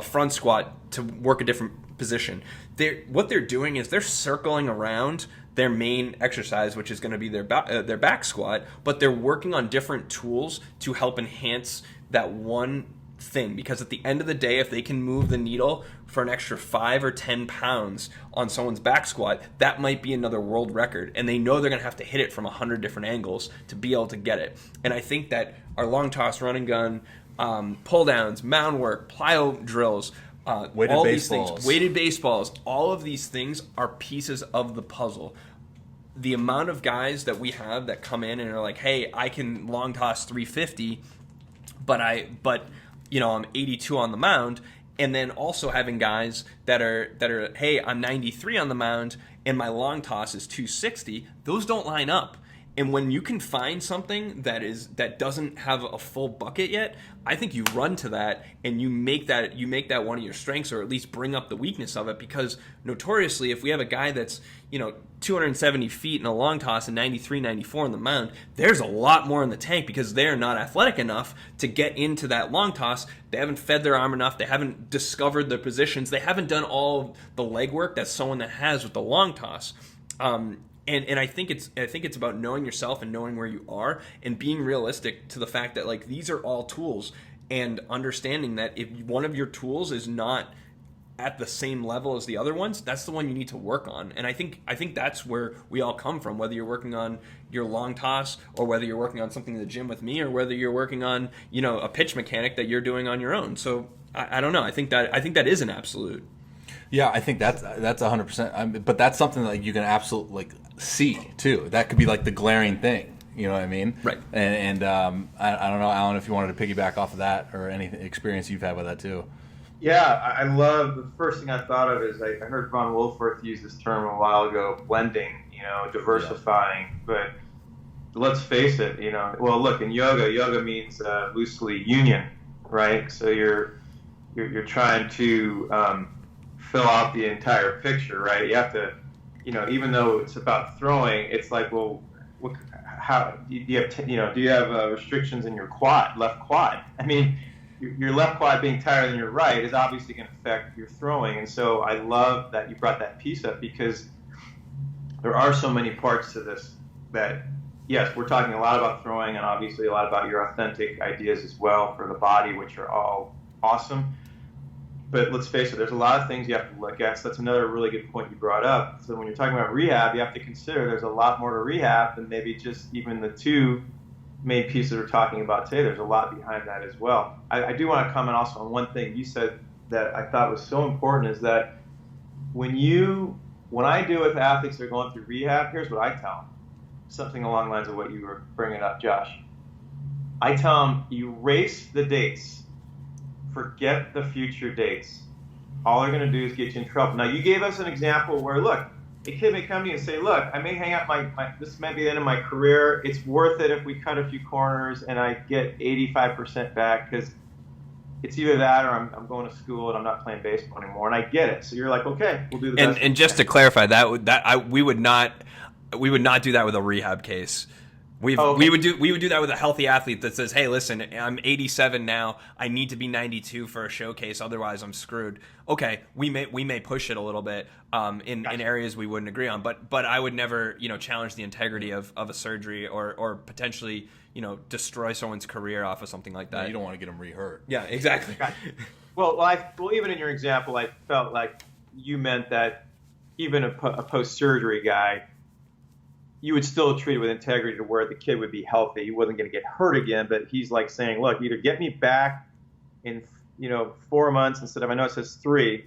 front squat to work a different position. What they're doing is they're circling around their main exercise, which is going to be their back squat, but they're working on different tools to help enhance that one thing. Because at the end of the day, if they can move the needle for an extra 5 or 10 pounds on someone's back squat, that might be another world record, and they know they're going to have to hit it from 100 different angles to be able to get it. And I think that our long toss, run and gun, pull downs, mound work, plyo drills, weighted baseballs, all of these things are pieces of the puzzle. The amount of guys that we have that come in and are like, hey, I can long toss 350, but I'm 82 on the mound. And then also having guys that are hey, I'm 93 on the mound and my long toss is 260. Those don't line up. And when you can find something that doesn't have a full bucket yet, I think you run to that and you make that one of your strengths, or at least bring up the weakness of it. Because notoriously, if we have a guy that's 270 feet in a long toss and 93, 94 on the mound, there's a lot more in the tank because they're not athletic enough to get into that long toss. They haven't fed their arm enough. They haven't discovered their positions. They haven't done all the legwork that someone that has with the long toss. And I think it's about knowing yourself and knowing where you are and being realistic to the fact that like these are all tools, and understanding that if one of your tools is not at the same level as the other ones, that's the one you need to work on. And I think that's where we all come from, whether you're working on your long toss or whether you're working on something in the gym with me or whether you're working on a pitch mechanic that you're doing on your own. So I don't know. I think that is an absolute. Yeah, I think that's 100%. But that's something that you can absolutely see too. That could be like the glaring thing. You know what I mean? Right. And I don't know, Alan, if you wanted to piggyback off of that or any experience you've had with that too. Yeah, I love, the first thing I thought of is I heard Ron Wolforth use this term a while ago, blending, diversifying. Yeah. But let's face it, well, look, in yoga means loosely union, right? So you're trying to fill out the entire picture, right? You have to, even though it's about throwing, it's like, well, how do you have restrictions in your left quad? I mean, your left quad being tighter than your right is obviously going to affect your throwing. And so I love that you brought that piece up, because there are so many parts to this that, yes, we're talking a lot about throwing and obviously a lot about your authentic ideas as well for the body, which are all awesome. But let's face it, there's a lot of things you have to look at. So that's another really good point you brought up. So when you're talking about rehab, you have to consider there's a lot more to rehab than maybe just even the two main pieces we're talking about today. There's a lot behind that as well. I do want to comment also on one thing you said that I thought was so important, is that when I do with athletes that are going through rehab, here's what I tell them. Something along the lines of what you were bringing up, Josh. I tell them, erase the dates. Forget the future dates. All they're going to do is get you in trouble. Now, you gave us an example where, look, a kid may come to you and say, look, I may hang out this might be the end of my career. It's worth it if we cut a few corners and I get 85% back, because it's either that or I'm going to school and I'm not playing baseball anymore. And I get it. So you're like, okay, we'll do the best. And just to clarify, we would not do that with a rehab case. We would do that with a healthy athlete that says, "Hey, listen, I'm 87 now. I need to be 92 for a showcase, otherwise I'm screwed." Okay, we may push it a little bit in areas we wouldn't agree on, but I would never challenge the integrity of a surgery or potentially destroy someone's career off of something like that. Yeah, you don't want to get them re-hurt. Yeah, exactly. Well, even in your example, I felt like you meant that even a post-surgery guy, you would still treat it with integrity to where the kid would be healthy. He wasn't going to get hurt again, but he's like saying, look, either get me back in 4 months instead of, I know it says 3,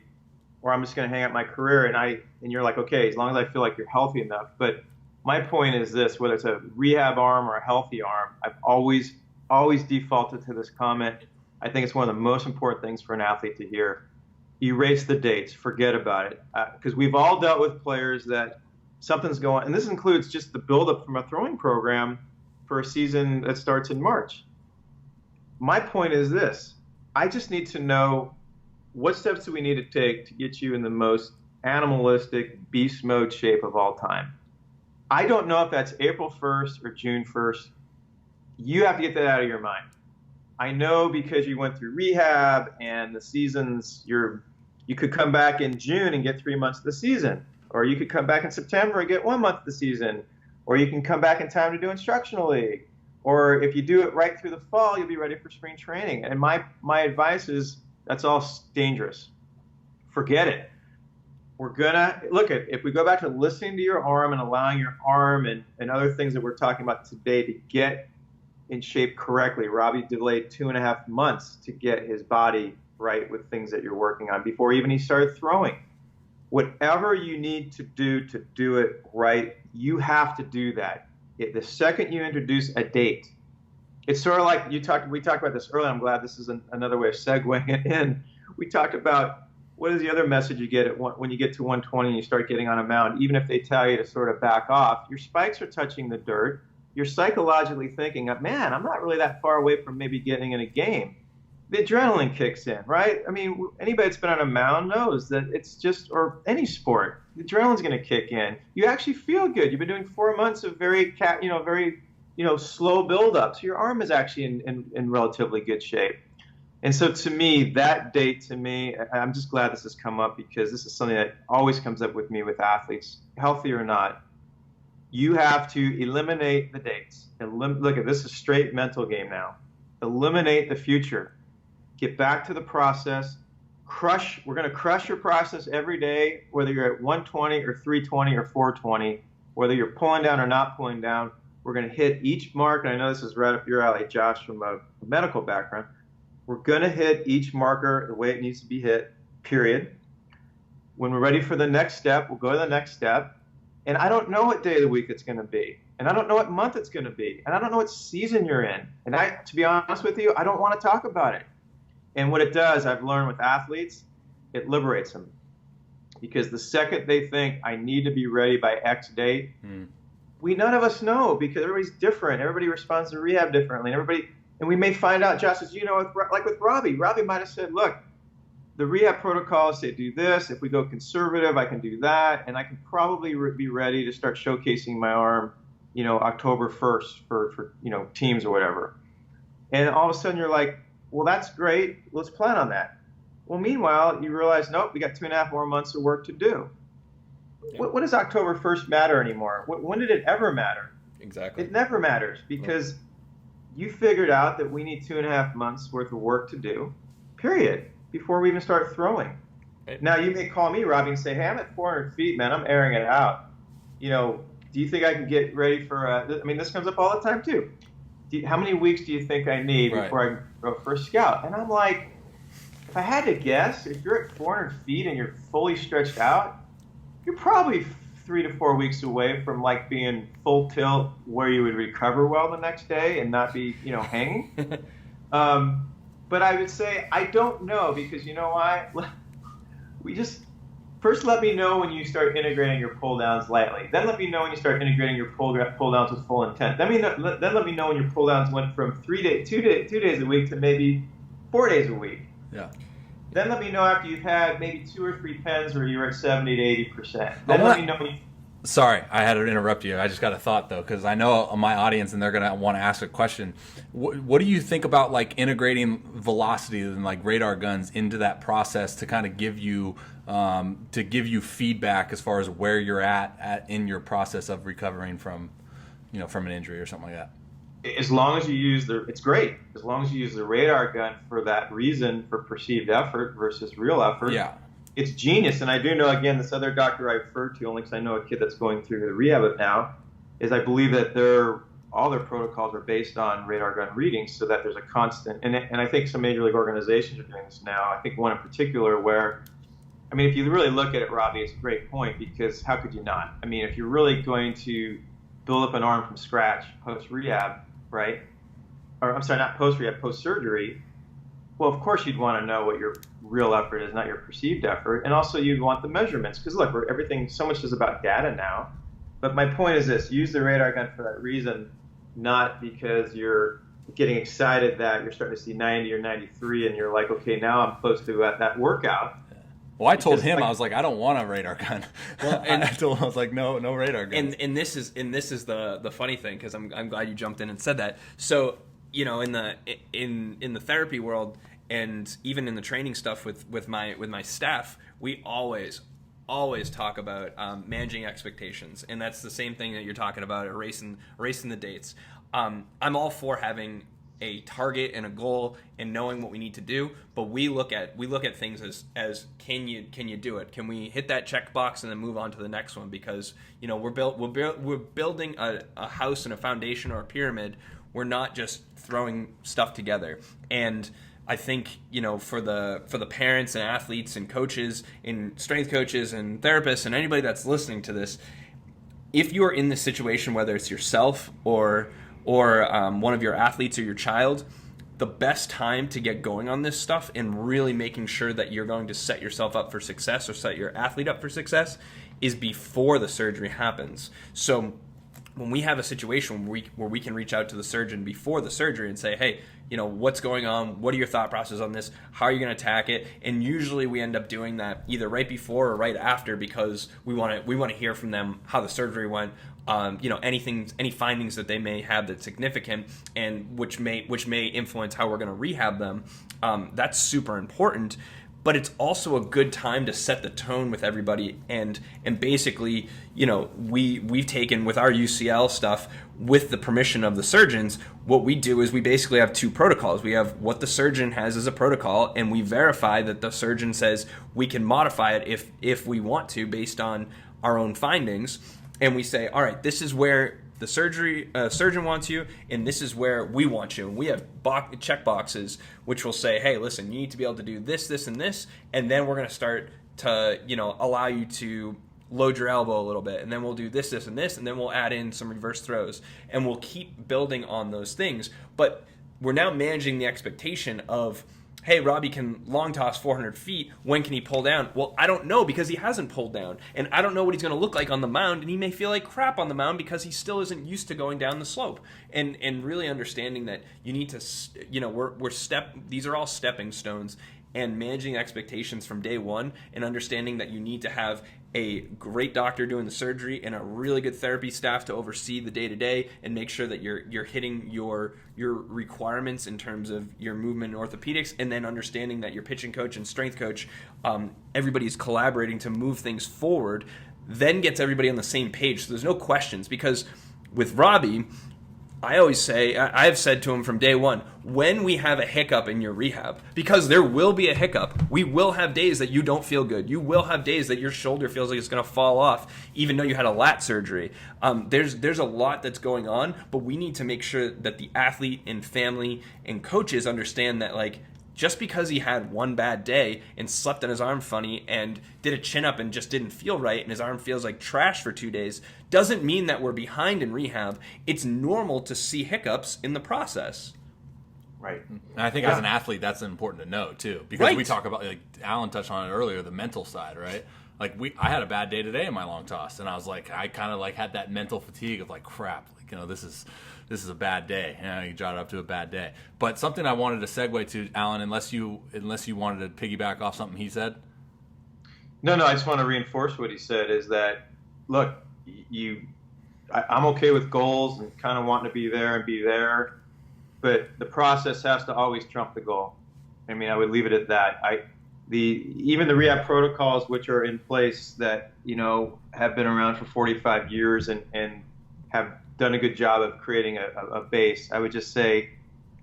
or I'm just going to hang up my career. And you're like, okay, as long as I feel like you're healthy enough. But my point is this, whether it's a rehab arm or a healthy arm, I've always defaulted to this comment. I think it's one of the most important things for an athlete to hear. Erase the dates, forget about it. Because we've all dealt with players that something's going, and this includes just the buildup from a throwing program for a season that starts in March. My point is this: I just need to know what steps do we need to take to get you in the most animalistic beast mode shape of all time. I don't know if that's April 1st or June 1st. You have to get that out of your mind. I know because you went through rehab and the seasons, you could come back in June and get 3 months of the season. Or you could come back in September and get 1 month of the season. Or you can come back in time to do instructional league. Or if you do it right through the fall, you'll be ready for spring training. And my advice is that's all dangerous. Forget it. We're going to look at, if we go back to listening to your arm and allowing your arm and other things that we're talking about today to get in shape correctly. Robby delayed 2.5 months to get his body right with things that you're working on before even he started throwing. Whatever you need to do it right, you have to do that. The second you introduce a date, it's sort of like we talked about this earlier. I'm glad this is another way of segueing it in. We talked about what is the other message you get when you get to 120 and you start getting on a mound. Even if they tell you to sort of back off, your spikes are touching the dirt. You're psychologically thinking, man, I'm not really that far away from maybe getting in a game. The adrenaline kicks in, right? I mean, anybody that's been on a mound knows that it's just, or any sport, the adrenaline's going to kick in. You actually feel good. You've been doing 4 months of very slow build-up. So your arm is actually in relatively good shape. And so to me, that date I'm just glad this has come up because this is something that always comes up with me with athletes, healthy or not. You have to eliminate the dates. Look at this is straight mental game now. Eliminate the future. Get back to the process. We're going to crush your process every day, whether you're at 120 or 320 or 420, whether you're pulling down or not pulling down. We're going to hit each mark, and I know this is right up your alley, Josh, from a medical background. We're going to hit each marker the way it needs to be hit, period. When we're ready for the next step, we'll go to the next step. And I don't know what day of the week it's going to be. And I don't know what month it's going to be. And I don't know what season you're in. And to be honest with you, I don't want to talk about it. And what it does, I've learned with athletes, it liberates them. Because the second they think, I need to be ready by X date, none of us know because everybody's different. Everybody responds to rehab differently. And we may find out, Josh, as you know, like with Robby. Robby might have said, look, the rehab protocols say do this. If we go conservative, I can do that. And I can probably be ready to start showcasing my arm, October 1st for teams or whatever. And all of a sudden you're like, well, that's great. Let's plan on that. Well, meanwhile, you realize, nope, we got 2.5 more months of work to do. Yeah. What does October 1st matter anymore? When did it ever matter? Exactly. It never matters because you figured out that we need 2.5 months worth of work to do, period, before we even start throwing. Right. Now, you may call me, Robby, and say, hey, I'm at 400 feet, man. I'm airing it out. Do you think I can get ready for this comes up all the time, too. How many weeks do you think I need before I go for a scout? And I'm like, if I had to guess, if you're at 400 feet and you're fully stretched out, you're probably 3 to 4 weeks away from being full tilt where you would recover well the next day and not be, hanging. But I would say, I don't know because you know why? First let me know when you start integrating your pull downs lightly. Then let me know when you start integrating your pull downs with full intent. Then let me know when your pull downs went from 2 days a week to maybe 4 days a week. Yeah. Then let me know after you've had maybe 2 or 3 pens where you're at 70 to 80%. Then let me know Sorry, I had to interrupt you. I just got a thought though, because I know my audience and they're gonna want to ask a question. What do you think about like integrating velocity and like radar guns into that process to kind of give you feedback as far as where you're at in your process of recovering from, from an injury or something like that? As long as you use it's great. As long as you use the radar gun for that reason, for perceived effort versus real effort. Yeah. It's genius. And I do know, again, this other doctor I referred to, only because I know a kid that's going through the rehab now, is I believe that all their protocols are based on radar gun readings, so that there's a constant, and I think some major league organizations are doing this now. I think one in particular where, I mean, if you really look at it, Robby, it's a great point, because how could you not? I mean, if you're really going to build up an arm from scratch post-rehab, right? Or I'm sorry, not post-rehab, post-surgery, well, of course you'd want to know what your real effort is, not your perceived effort. And also you'd want the measurements, because look, so much is about data now. But my point is this: use the radar gun for that reason, not because you're getting excited that you're starting to see 90 or 93 and you're like, okay, now I'm close to that workout. Well, I told him, I was like, I don't want a radar gun. Well, and I told him, I was like, no radar gun. And this is the funny thing, because I'm glad you jumped in and said that. So, in the therapy world, and even in the training stuff with my staff, we always talk about managing expectations, and that's the same thing that you're talking about, erasing the dates. I'm all for having a target and a goal and knowing what we need to do, but we look at things as can you do it? Can we hit that checkbox and then move on to the next one? Because we're building a house and a foundation or a pyramid. We're not just throwing stuff together. And I think, for the parents and athletes and coaches and strength coaches and therapists and anybody that's listening to this, if you are in this situation, whether it's yourself or one of your athletes or your child, the best time to get going on this stuff and really making sure that you're going to set yourself up for success or set your athlete up for success is before the surgery happens. So when we have a situation where we can reach out to the surgeon before the surgery and say, hey, what's going on? What are your thought process on this? How are you going to attack it? And usually we end up doing that either right before or right after, because we want to hear from them how the surgery went. Any findings that they may have that's significant and which may influence how we're going to rehab them. That's super important. But it's also a good time to set the tone with everybody, and basically, we've taken with our UCL stuff, with the permission of the surgeons, what we do is we basically have two protocols. We have what the surgeon has as a protocol, and we verify that the surgeon says we can modify it if we want to based on our own findings, and we say, all right, this is where the surgeon wants you, and this is where we want you. And we have check boxes which will say, hey, listen, you need to be able to do this, this, and this, and then we're going to start to, allow you to load your elbow a little bit, and then we'll do this, this, and this, and then we'll add in some reverse throws, and we'll keep building on those things. But we're now managing the expectation of, hey, Robby can long toss 400 feet. When can he pull down? Well, I don't know, because he hasn't pulled down. And I don't know what he's going to look like on the mound, and he may feel like crap on the mound because he still isn't used to going down the slope. And really understanding that you need to, these are all stepping stones, and managing expectations from day one, and understanding that you need to have a great doctor doing the surgery and a really good therapy staff to oversee the day-to-day and make sure that you're hitting your requirements in terms of your movement and orthopedics, and then understanding that your pitching coach and strength coach, everybody's collaborating to move things forward, then gets everybody on the same page. So there's no questions, because with Robby, I always say, I've said to him from day one, when we have a hiccup in your rehab, because there will be a hiccup, we will have days that you don't feel good. You will have days that your shoulder feels like it's going to fall off, even though you had a lat surgery. There's a lot that's going on, but we need to make sure that the athlete and family and coaches understand that, like, just because he had one bad day and slept on his arm funny and did a chin-up and just didn't feel right and his arm feels like trash for 2 days doesn't mean that we're behind in rehab. It's normal to see hiccups in the process. Right. And I think as an athlete, that's important to know, too. Because we talk about, like Alan touched on it earlier, the mental side, right? Like, I had a bad day today in my long toss, and I was like, I kind of like had that mental fatigue of like, crap, like, this is a bad day. You jot it up to a bad day. But something I wanted to segue to, Alan, unless you wanted to piggyback off something he said. No, I just want to reinforce what he said, is that, look, I'm okay with goals and kind of wanting to be there, but the process has to always trump the goal. I mean, I would leave it at that. Even the rehab protocols, which are in place that, have been around for 45 years and have done a good job of creating a base. I would just say,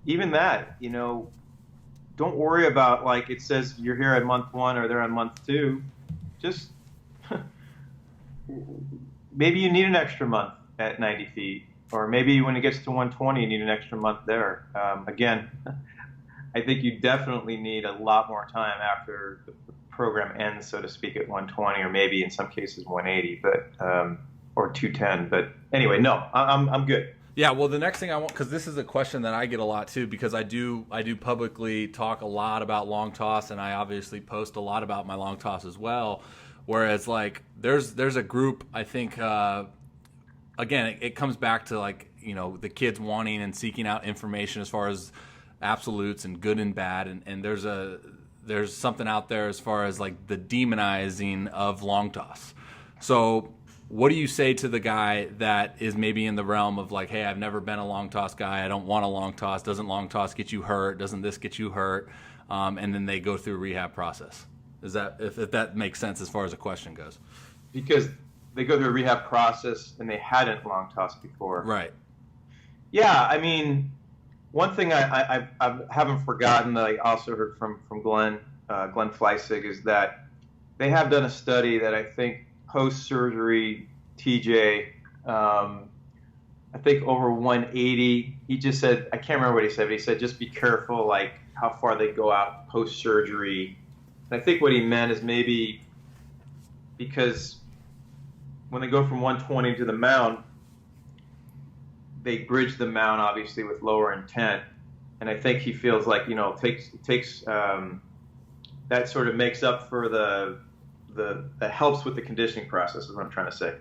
even that, don't worry about, like, it says you're here at month 1 or they're on month 2. Just maybe you need an extra month at 90 feet, or maybe when it gets to 120, you need an extra month there. Again, I think you definitely need a lot more time after the program ends, so to speak, at 120, or maybe in some cases 180, but or 210. But anyway, no, I'm good. Yeah, well, the next thing I want, because this is a question that I get a lot too, because I do publicly talk a lot about long toss, and I obviously post a lot about my long toss as well. Whereas, like, there's a group, I think, again, it comes back to, like, the kids wanting and seeking out information as far as absolutes and good and bad, and there's something out there as far as, like, the demonizing of long toss. So what do you say to the guy that is maybe in the realm of, like, hey, I've never been a long toss guy, I don't want a long toss, doesn't long toss get you hurt, doesn't this get you hurt, and then they go through a rehab process? Is that, if that makes sense as far as the question goes? Because they go through a rehab process and they hadn't long tossed before. Right. Yeah, I mean, one thing I haven't forgotten that I also heard from Glenn Fleissig is that they have done a study that I think post-surgery TJ, I think over 180, he just said, I can't remember what he said, but he said just be careful, like, how far they go out post-surgery. And I think what he meant is maybe because when they go from 120 to the mound, they bridge the mound obviously with lower intent, and I think he feels like it takes that sort of makes up for that helps with the conditioning process is what I'm trying to say.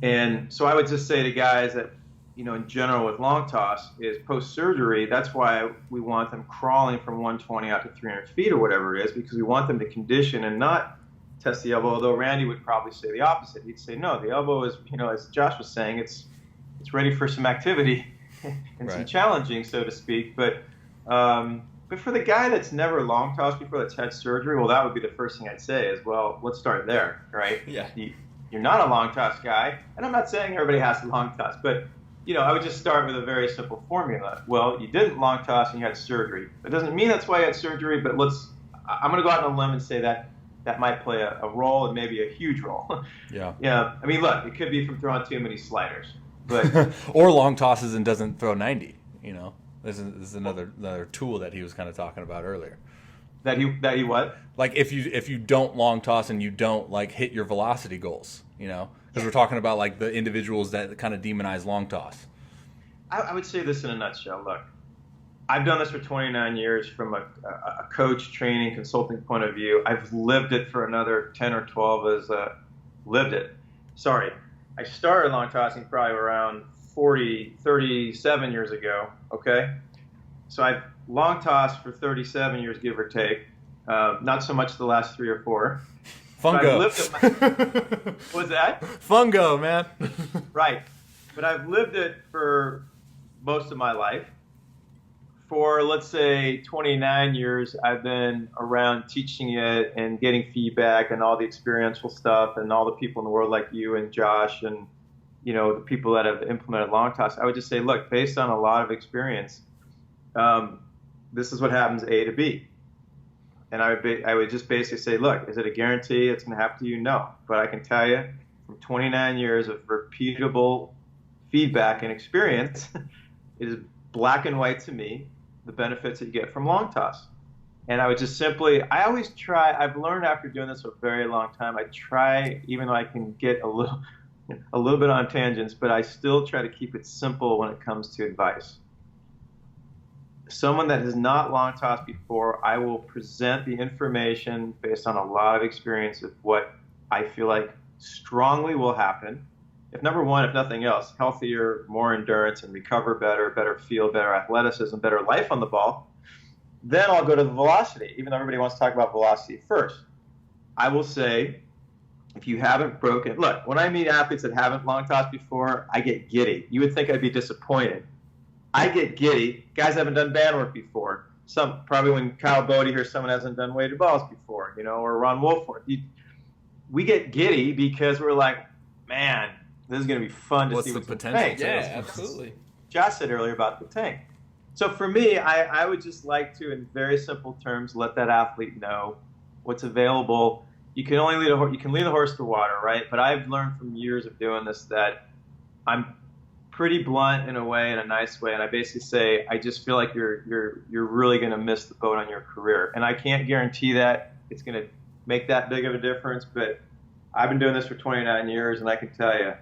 And so I would just say to guys that in general with long toss is post surgery. That's why we want them crawling from 120 out to 300 feet or whatever it is, because we want them to condition and not test the elbow. Although Randy would probably say the opposite. He'd say no, the elbow is as Josh was saying, it's ready for some activity and some challenging, so to speak. But for the guy that's never long tossed before, that's had surgery, well, that would be the first thing I'd say is, well, let's start there, right? Yeah. You're not a long toss guy, and I'm not saying everybody has to long toss, but I would just start with a very simple formula. Well, you didn't long toss and you had surgery. It doesn't mean that's why you had surgery, but I'm going to go out on a limb and say that might play a role, and maybe a huge role. Yeah. Yeah. I mean, look, it could be from throwing too many sliders. But or long tosses and doesn't throw 90. This is another tool that he was kind of talking about earlier. That he what? Like if you don't long toss and you don't like hit your velocity goals, because we're talking about like the individuals that kind of demonize long toss. I would say this in a nutshell. Look, I've done this for 29 years from a coach, training, consulting point of view. I've lived it for another 10 or 12 lived it. Sorry. I started long tossing probably around 37 years ago, okay? So I've long tossed for 37 years, give or take. Not so much the last 3 or 4. Fungo. What was that? Fungo, man. Right. But I've lived it for most of my life. For, let's say, 29 years, I've been around teaching it and getting feedback and all the experiential stuff and all the people in the world like you and Josh and, the people that have implemented long toss. I would just say, look, based on a lot of experience, this is what happens A to B. And I would just basically say, look, is it a guarantee it's going to happen to you? No. But I can tell you from 29 years of repeatable feedback and experience, it is black and white to me, the benefits that you get from long toss. And I would just I always try, I've learned after doing this for a very long time, I try, even though I can get a little bit on tangents, but I still try to keep it simple when it comes to advice. Someone that has not long tossed before, I will present the information based on a lot of experience of what I feel like strongly will happen. If number one, if nothing else, healthier, more endurance, and recover better feel, better athleticism, better life on the ball, then I'll go to the velocity, even though everybody wants to talk about velocity first. I will say, if you haven't broken, look, when I meet athletes that haven't long tossed before, I get giddy. You would think I'd be disappointed. I get giddy. Guys haven't done band work before. Some probably when Kyle Bodie hears someone hasn't done weighted balls before, or Ron Wolford. We get giddy because we're like, man, this is going to be fun to see what's what's the in the tank. potential. Yeah, absolutely. Josh said earlier about the tank. So for me, I would just like to, in very simple terms, let that athlete know what's available. You can only lead the horse to water, right? But I've learned from years of doing this that I'm pretty blunt in a way, in a nice way, and I basically say, I just feel like you're really going to miss the boat on your career, and I can't guarantee that it's going to make that big of a difference. But I've been doing this for 29 years, and I can tell you,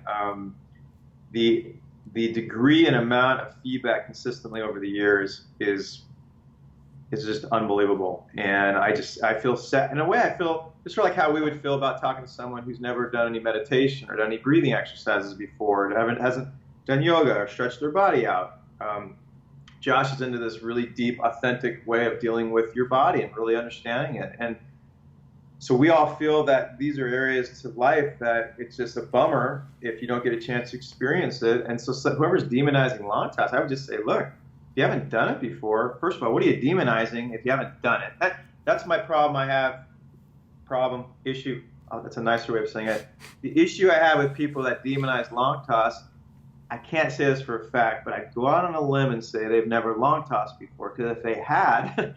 the degree and amount of feedback consistently over the years is just unbelievable. And I feel set. In a way, I feel just sort of like how we would feel about talking to someone who's never done any meditation or done any breathing exercises before, or hasn't done yoga or stretched their body out. Josh is into this really deep, authentic way of dealing with your body and really understanding it. And so we all feel that these are areas to life that it's just a bummer if you don't get a chance to experience it. And so whoever's demonizing long toss, I would just say, look, if you haven't done it before, first of all, what are you demonizing if you haven't done it? That's my problem. Issue. Oh, that's a nicer way of saying it. The issue I have with people that demonize long toss, I can't say this for a fact, but I go out on a limb and say they've never long tossed before, because if they had,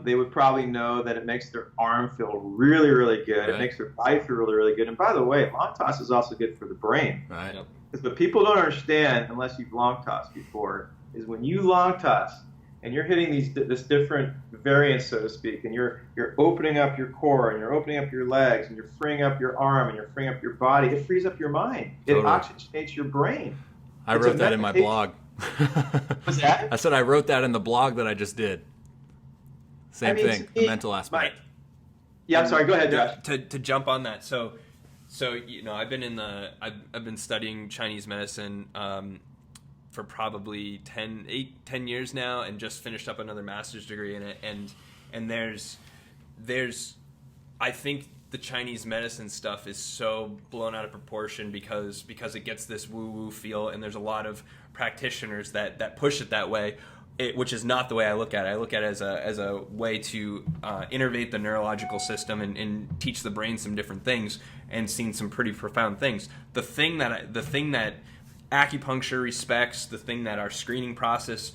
they would probably know that it makes their arm feel really, really good. Right. It makes their body feel really, really good. And by the way, long toss is also good for the brain. Right. Because what people don't understand, unless you've long tossed before, is when you long toss and you're hitting this different variance, so to speak, and you're opening up your core and you're opening up your legs and you're freeing up your arm and you're freeing up your body, it frees up your mind. Totally. It oxygenates your brain. I wrote that in my blog. What's that? I said I wrote that in the blog that I just did. Same thing, the mental aspect. Yeah, I'm sorry. Go ahead, Josh. To jump on that, so I've been studying Chinese medicine for probably 10 years now, and just finished up another master's degree in it. And there's I think the Chinese medicine stuff is so blown out of proportion because it gets this woo-woo feel, and there's a lot of practitioners that push it that way. Which is not the way I look at it. I look at it as a way to innervate the neurological system and teach the brain some different things, and seen some pretty profound things. The thing that acupuncture respects, the thing that our screening process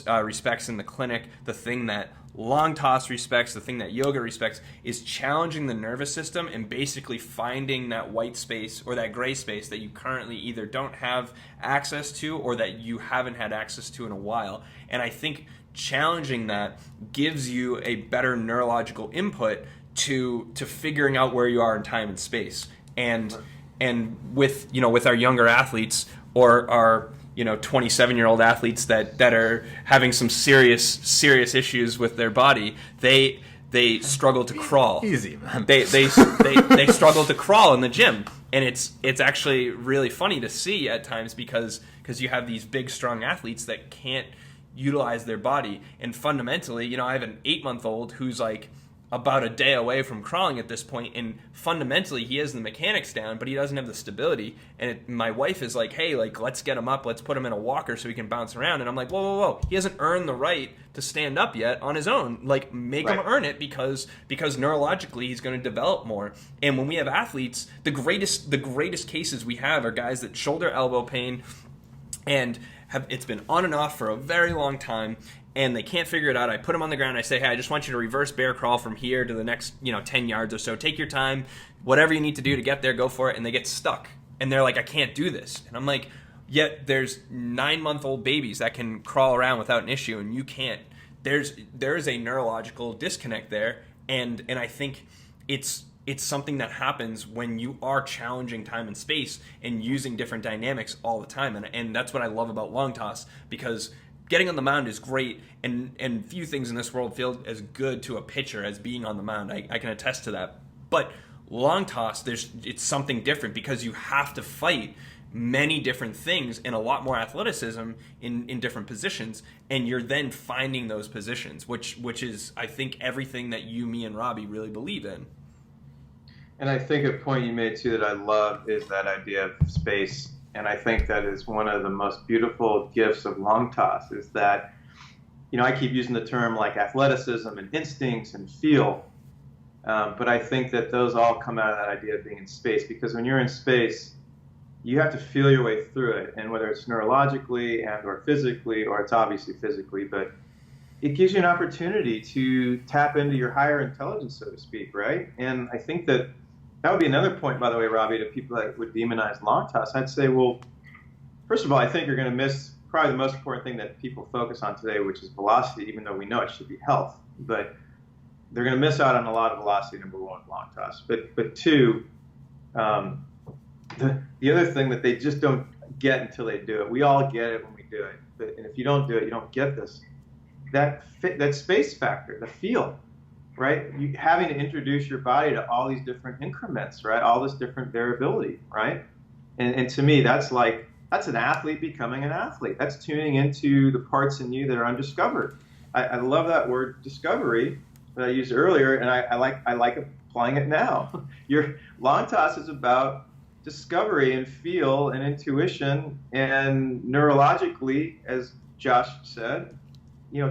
respects in the clinic, the thing that long toss respects, the thing that yoga respects, is challenging the nervous system and basically finding that white space or that gray space that you currently either don't have access to or that you haven't had access to in a while. And I think challenging that gives you a better neurological input to figuring out where you are in time and space. And with our younger athletes or our 27-year-old athletes that are having some serious issues with their body, they struggle to crawl. Easy, man. They struggle to crawl in the gym, and it's actually really funny to see at times because you have these big, strong athletes that can't utilize their body. And fundamentally, I have an 8-month-old who's like about a day away from crawling at this point, and fundamentally he has the mechanics down, but he doesn't have the stability. And my wife is like, hey, let's get him up, let's put him in a walker so he can bounce around. And I'm like, whoa, he hasn't earned the right to stand up yet on his own. Make him earn it because neurologically he's going to develop more. And when we have athletes, the greatest cases we have are guys that shoulder elbow pain and it's been on and off for a very long time, and they can't figure it out. I put them on the ground. I say, hey, I just want you to reverse bear crawl from here to the next 10 yards or so. Take your time. Whatever you need to do to get there, go for it. And they get stuck. And they're like, I can't do this. And I'm like, yet there's 9-month-old babies that can crawl around without an issue, and you can't. There is a neurological disconnect there, and I think it's something that happens when you are challenging time and space and using different dynamics all the time. And that's what I love about long toss, because getting on the mound is great, and few things in this world feel as good to a pitcher as being on the mound. I can attest to that. But long toss, it's something different because you have to fight many different things and a lot more athleticism in different positions, and you're then finding those positions, which is, I think, everything that you, me, and Robby really believe in. And I think a point you made too that I love is that idea of space. And I think that is one of the most beautiful gifts of long toss is that, I keep using the term like athleticism and instincts and feel. But I think that those all come out of that idea of being in space, because when you're in space, you have to feel your way through it. And whether it's neurologically and or physically, or it's obviously physically, but it gives you an opportunity to tap into your higher intelligence, so to speak, right? And I think that would be another point, by the way, Robby, to people that would demonize long toss. I'd say, well, first of all, I think you're going to miss probably the most important thing that people focus on today, which is velocity, even though we know it should be health. But they're going to miss out on a lot of velocity, number one, with long toss. But two, the other thing that they just don't get until they do it. We all get it when we do it. And if you don't do it, you don't get this. That space factor, the feel, right? You having to introduce your body to all these different increments, right? All this different variability, right? And to me, that's an athlete becoming an athlete. That's tuning into the parts in you that are undiscovered. I love that word discovery that I used earlier, and I like applying it now. Your long toss is about discovery and feel and intuition and neurologically, as Josh said,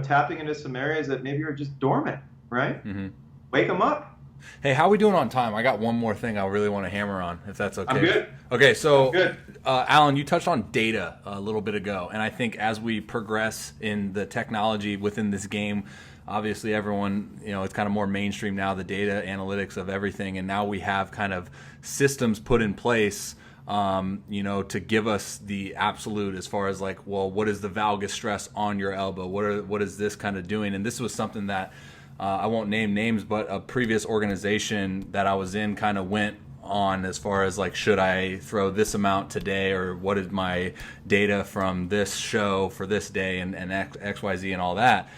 tapping into some areas that maybe are just dormant, right? Mm-hmm. Wake them up. Hey, how are we doing on time? I got one more thing I really want to hammer on, if that's okay. I'm good. Okay, so I'm good. Alan, you touched on data a little bit ago, and I think as we progress in the technology within this game, obviously everyone, it's kind of more mainstream now, the data analytics of everything, and now we have kind of systems put in place to give us the absolute as far as like, well, what is the valgus stress on your elbow? What is this kind of doing? And this was something that I won't name names, but a previous organization that I was in kind of went on as far as like, should I throw this amount today, or what is my data from this show for this day and XYZ and all that.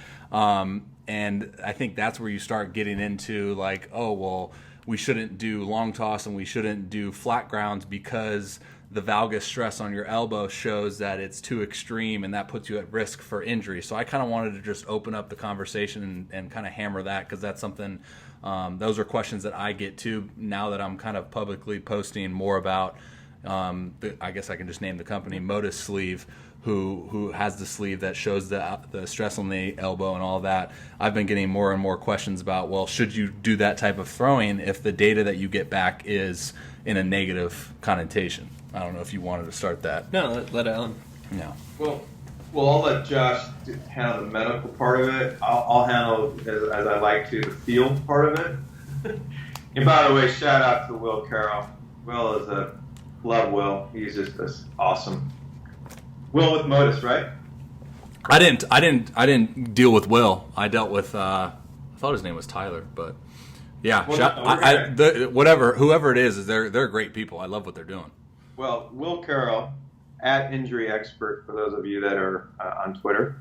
And I think that's where you start getting into like, oh, well, we shouldn't do long toss and we shouldn't do flat grounds because the valgus stress on your elbow shows that it's too extreme and that puts you at risk for injury. So I kind of wanted to just open up the conversation and kind of hammer that, because that's something, those are questions that I get too now that I'm kind of publicly posting more about, I guess I can just name the company, Modus Sleeve, who has the sleeve that shows the stress on the elbow and all that. I've been getting more and more questions about, well, should you do that type of throwing if the data that you get back is in a negative connotation? I don't know if you wanted to start that. No, let Alan. No. Well, I'll let Josh handle the medical part of it. I'll handle, as I like to, the field part of it. And by the way, shout out to Will Carroll. Will is love Will. He's just this awesome. Will with Modus, right? I didn't deal with Will. I dealt with I thought his name was Tyler, but yeah, well, whoever it is they're great people. I love what they're doing. Well, Will Carroll, at Injury Expert, for those of you that are on Twitter,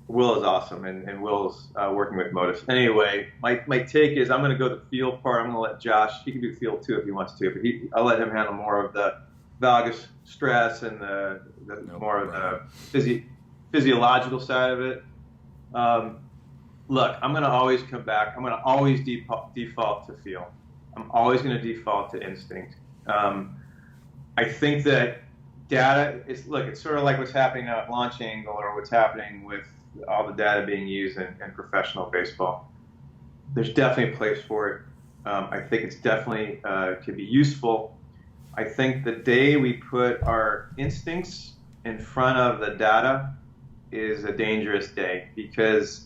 Will is awesome, and Will's working with Modus. Anyway, my take is I'm going to go the field part. I'm going to let Josh, he can do field too if he wants to, but I'll let him handle more of the valgus stress and the physiological side of it. Look, I'm going to always come back. I'm going to always default to feel. I'm always going to default to instinct. I think that data it's sort of like what's happening now at Launch Angle, or what's happening with all the data being used in professional baseball. There's definitely a place for it. I think it's definitely could be useful. I think the day we put our instincts in front of the data is a dangerous day, because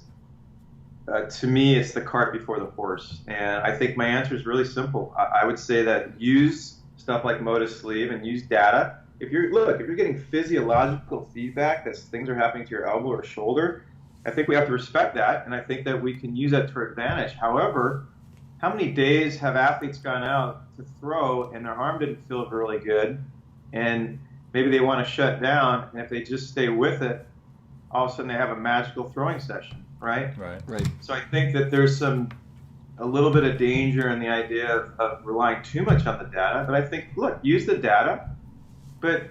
to me, it's the cart before the horse. And I think my answer is really simple. I would say that use stuff like Modus Sleeve and use data. If you're getting physiological feedback that things are happening to your elbow or shoulder, I think we have to respect that, and I think that we can use that to our advantage. However, how many days have athletes gone out to throw and their arm didn't feel really good, and maybe they want to shut down, and if they just stay with it, all of a sudden they have a magical throwing session, right? Right. So I think that there's a little bit of danger in the idea of relying too much on the data. But I think, look, use the data, but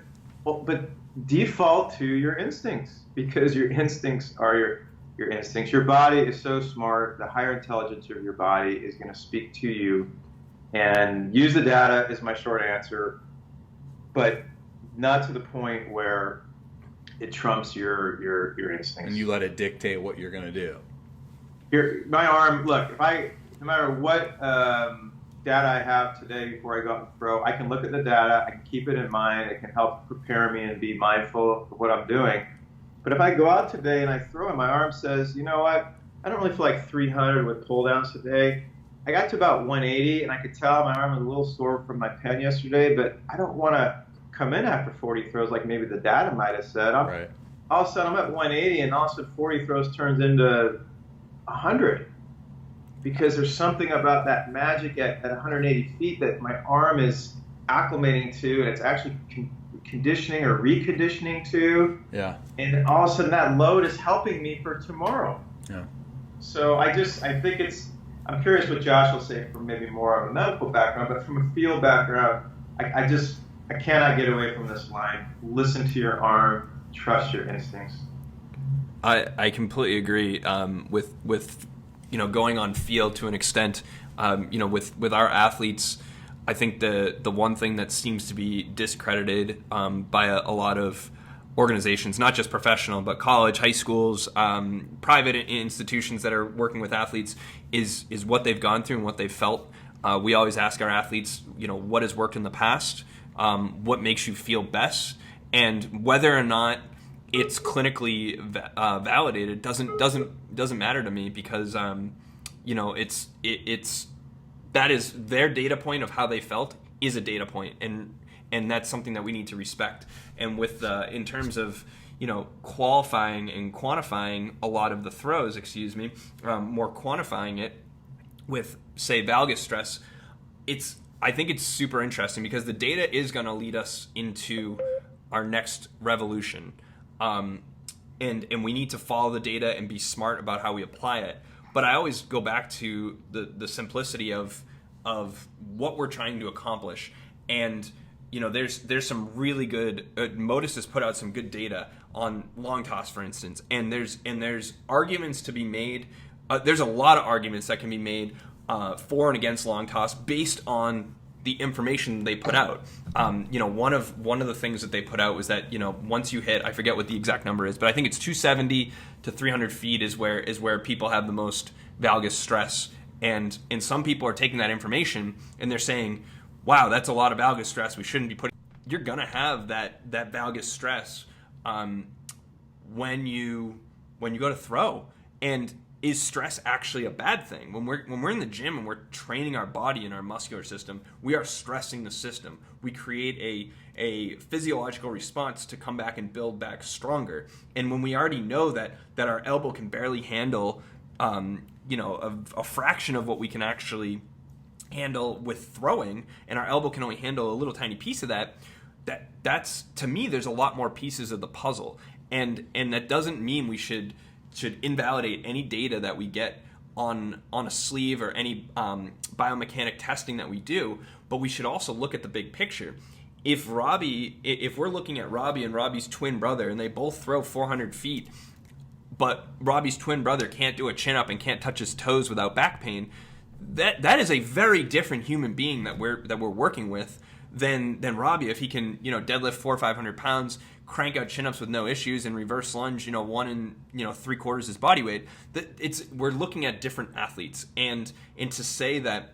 default to your instincts, because your instincts are your instincts. Your body is so smart. The higher intelligence of your body is going to speak to you and use the data is my short answer, but not to the point where it trumps your instincts. And you let it dictate what you're going to do. My arm, look, no matter what data I have today before I go out and throw, I can look at the data, I can keep it in mind, it can help prepare me and be mindful of what I'm doing. But if I go out today and I throw and my arm says, you know what, I don't really feel like 300 with pull downs today. I got to about 180 and I could tell my arm was a little sore from my pen yesterday, but I don't want to come in after 40 throws like maybe the data might have said. Right. All of a sudden I'm at 180 and all of a sudden 40 throws turns into 100 because there's something about that magic at 180 feet that my arm is acclimating to, and it's actually conditioning or reconditioning to. Yeah. And all of a sudden that load is helping me for tomorrow. Yeah. So I think I'm curious what Josh will say from maybe more of a medical background, but from a field background, I cannot get away from this line. Listen to your arm, trust your instincts. I completely agree with going on field to an extent. With our athletes, I think the one thing that seems to be discredited by a lot of organizations, not just professional, but college, high schools, private institutions that are working with athletes, is what they've gone through and what they've felt. We always ask our athletes, what has worked in the past, what makes you feel best, and whether or not it's clinically validated doesn't matter to me, because it's that is their data point of how they felt is a data point, and that's something that we need to respect. And with in terms of qualifying and quantifying a lot of the throws, more quantifying it with, say, valgus stress, I think it's super interesting because the data is going to lead us into our next revolution. And we need to follow the data and be smart about how we apply it. But I always go back to the simplicity of what we're trying to accomplish. And there's some really good. Modus has put out some good data on long toss, for instance. And there's arguments to be made. There's a lot of arguments that can be made for and against long toss based on the information they put out. One of the things that they put out was that once you hit, I forget what the exact number is, but I think it's 270 to 300 feet is where people have the most valgus stress. And some people are taking that information and they're saying, wow, that's a lot of valgus stress. We shouldn't be putting. You're gonna have that valgus stress when you go to throw. And is stress actually a bad thing? When we're in the gym and we're training our body and our muscular system, we are stressing the system. We create a physiological response to come back and build back stronger. And when we already know that our elbow can barely handle a fraction of what we can actually handle with throwing, and our elbow can only handle a little tiny piece of that's to me, there's a lot more pieces of the puzzle. And that doesn't mean we should invalidate any data that we get on a sleeve or any biomechanic testing that we do, but we should also look at the big picture. If we're looking at Robby and Robby's twin brother, and they both throw 400 feet, but Robby's twin brother can't do a chin up and can't touch his toes without back pain, that is a very different human being that we're working with than Robby. If he can deadlift 400 or 500 pounds, crank out chin-ups with no issues, and reverse lunge 1 and 3/4 his body weight, we're looking at different athletes, and to say that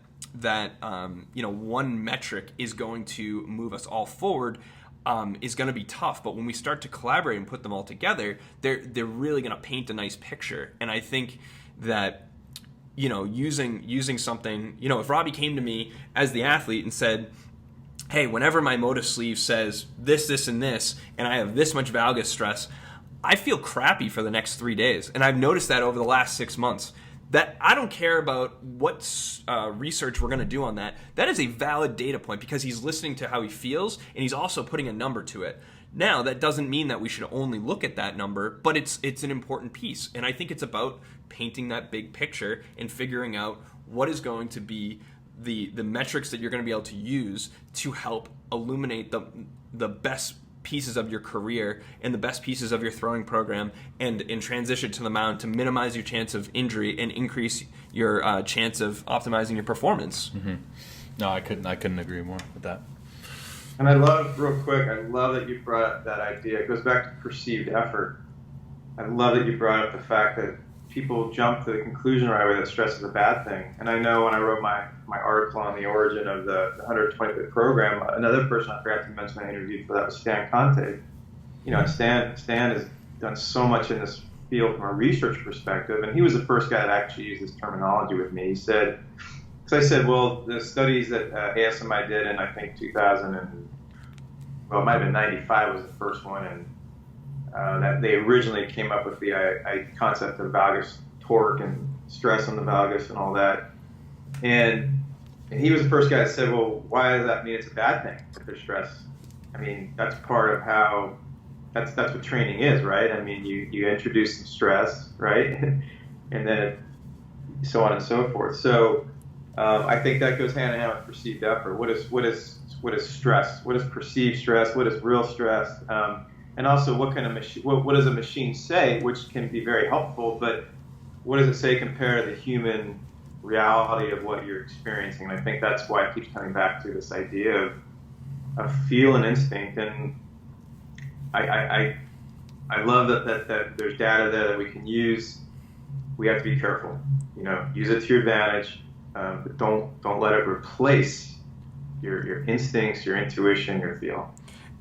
one metric is going to move us all forward is going to be tough. But when we start to collaborate and put them all together, they're really going to paint a nice picture. And I think that using something, if Robby came to me as the athlete and said, hey, whenever my Modus sleeve says this, and this, and I have this much valgus stress, I feel crappy for the next 3 days. And I've noticed that over the last 6 months. That I don't care about what research we're going to do on that. That is a valid data point because he's listening to how he feels, and he's also putting a number to it. Now, that doesn't mean that we should only look at that number, but it's an important piece. And I think it's about painting that big picture and figuring out what is going to be the metrics that you're going to be able to use to help illuminate the best pieces of your career and the best pieces of your throwing program, and transition to the mound to minimize your chance of injury and increase your chance of optimizing your performance. Mm-hmm. No, I couldn't agree more with that. And I love that you brought up that idea. It goes back to perceived effort. I love that you brought up the fact that people jump to the conclusion right away that stress is a bad thing. And I know when I wrote my article on the origin of the 125th program, another person I forgot to mention I interviewed for that was Stan Conte. Stan has done so much in this field from a research perspective, and he was the first guy that actually used this terminology with me. He said, because I said, well, the studies that ASMI did in, I think, 2000 and, well, it might have been 95 was the first one, and that they originally came up with the concept of valgus torque and stress on the valgus and all that. And he was the first guy that said, well, why does that mean it's a bad thing if there's stress? I mean, that's part of how, that's what training is, right? I mean, you introduce some stress, right? And then so on and so forth. So I think that goes hand in hand with perceived effort. What is stress? What is perceived stress? What is real stress? And also, what kind of machine? What does a machine say? Which can be very helpful, but what does it say compared to the human reality of what you're experiencing? And I think that's why it keeps coming back to this idea of feel and instinct. And I love that there's data there that we can use. We have to be careful. Use it to your advantage, but don't let it replace your instincts, your intuition, your feel.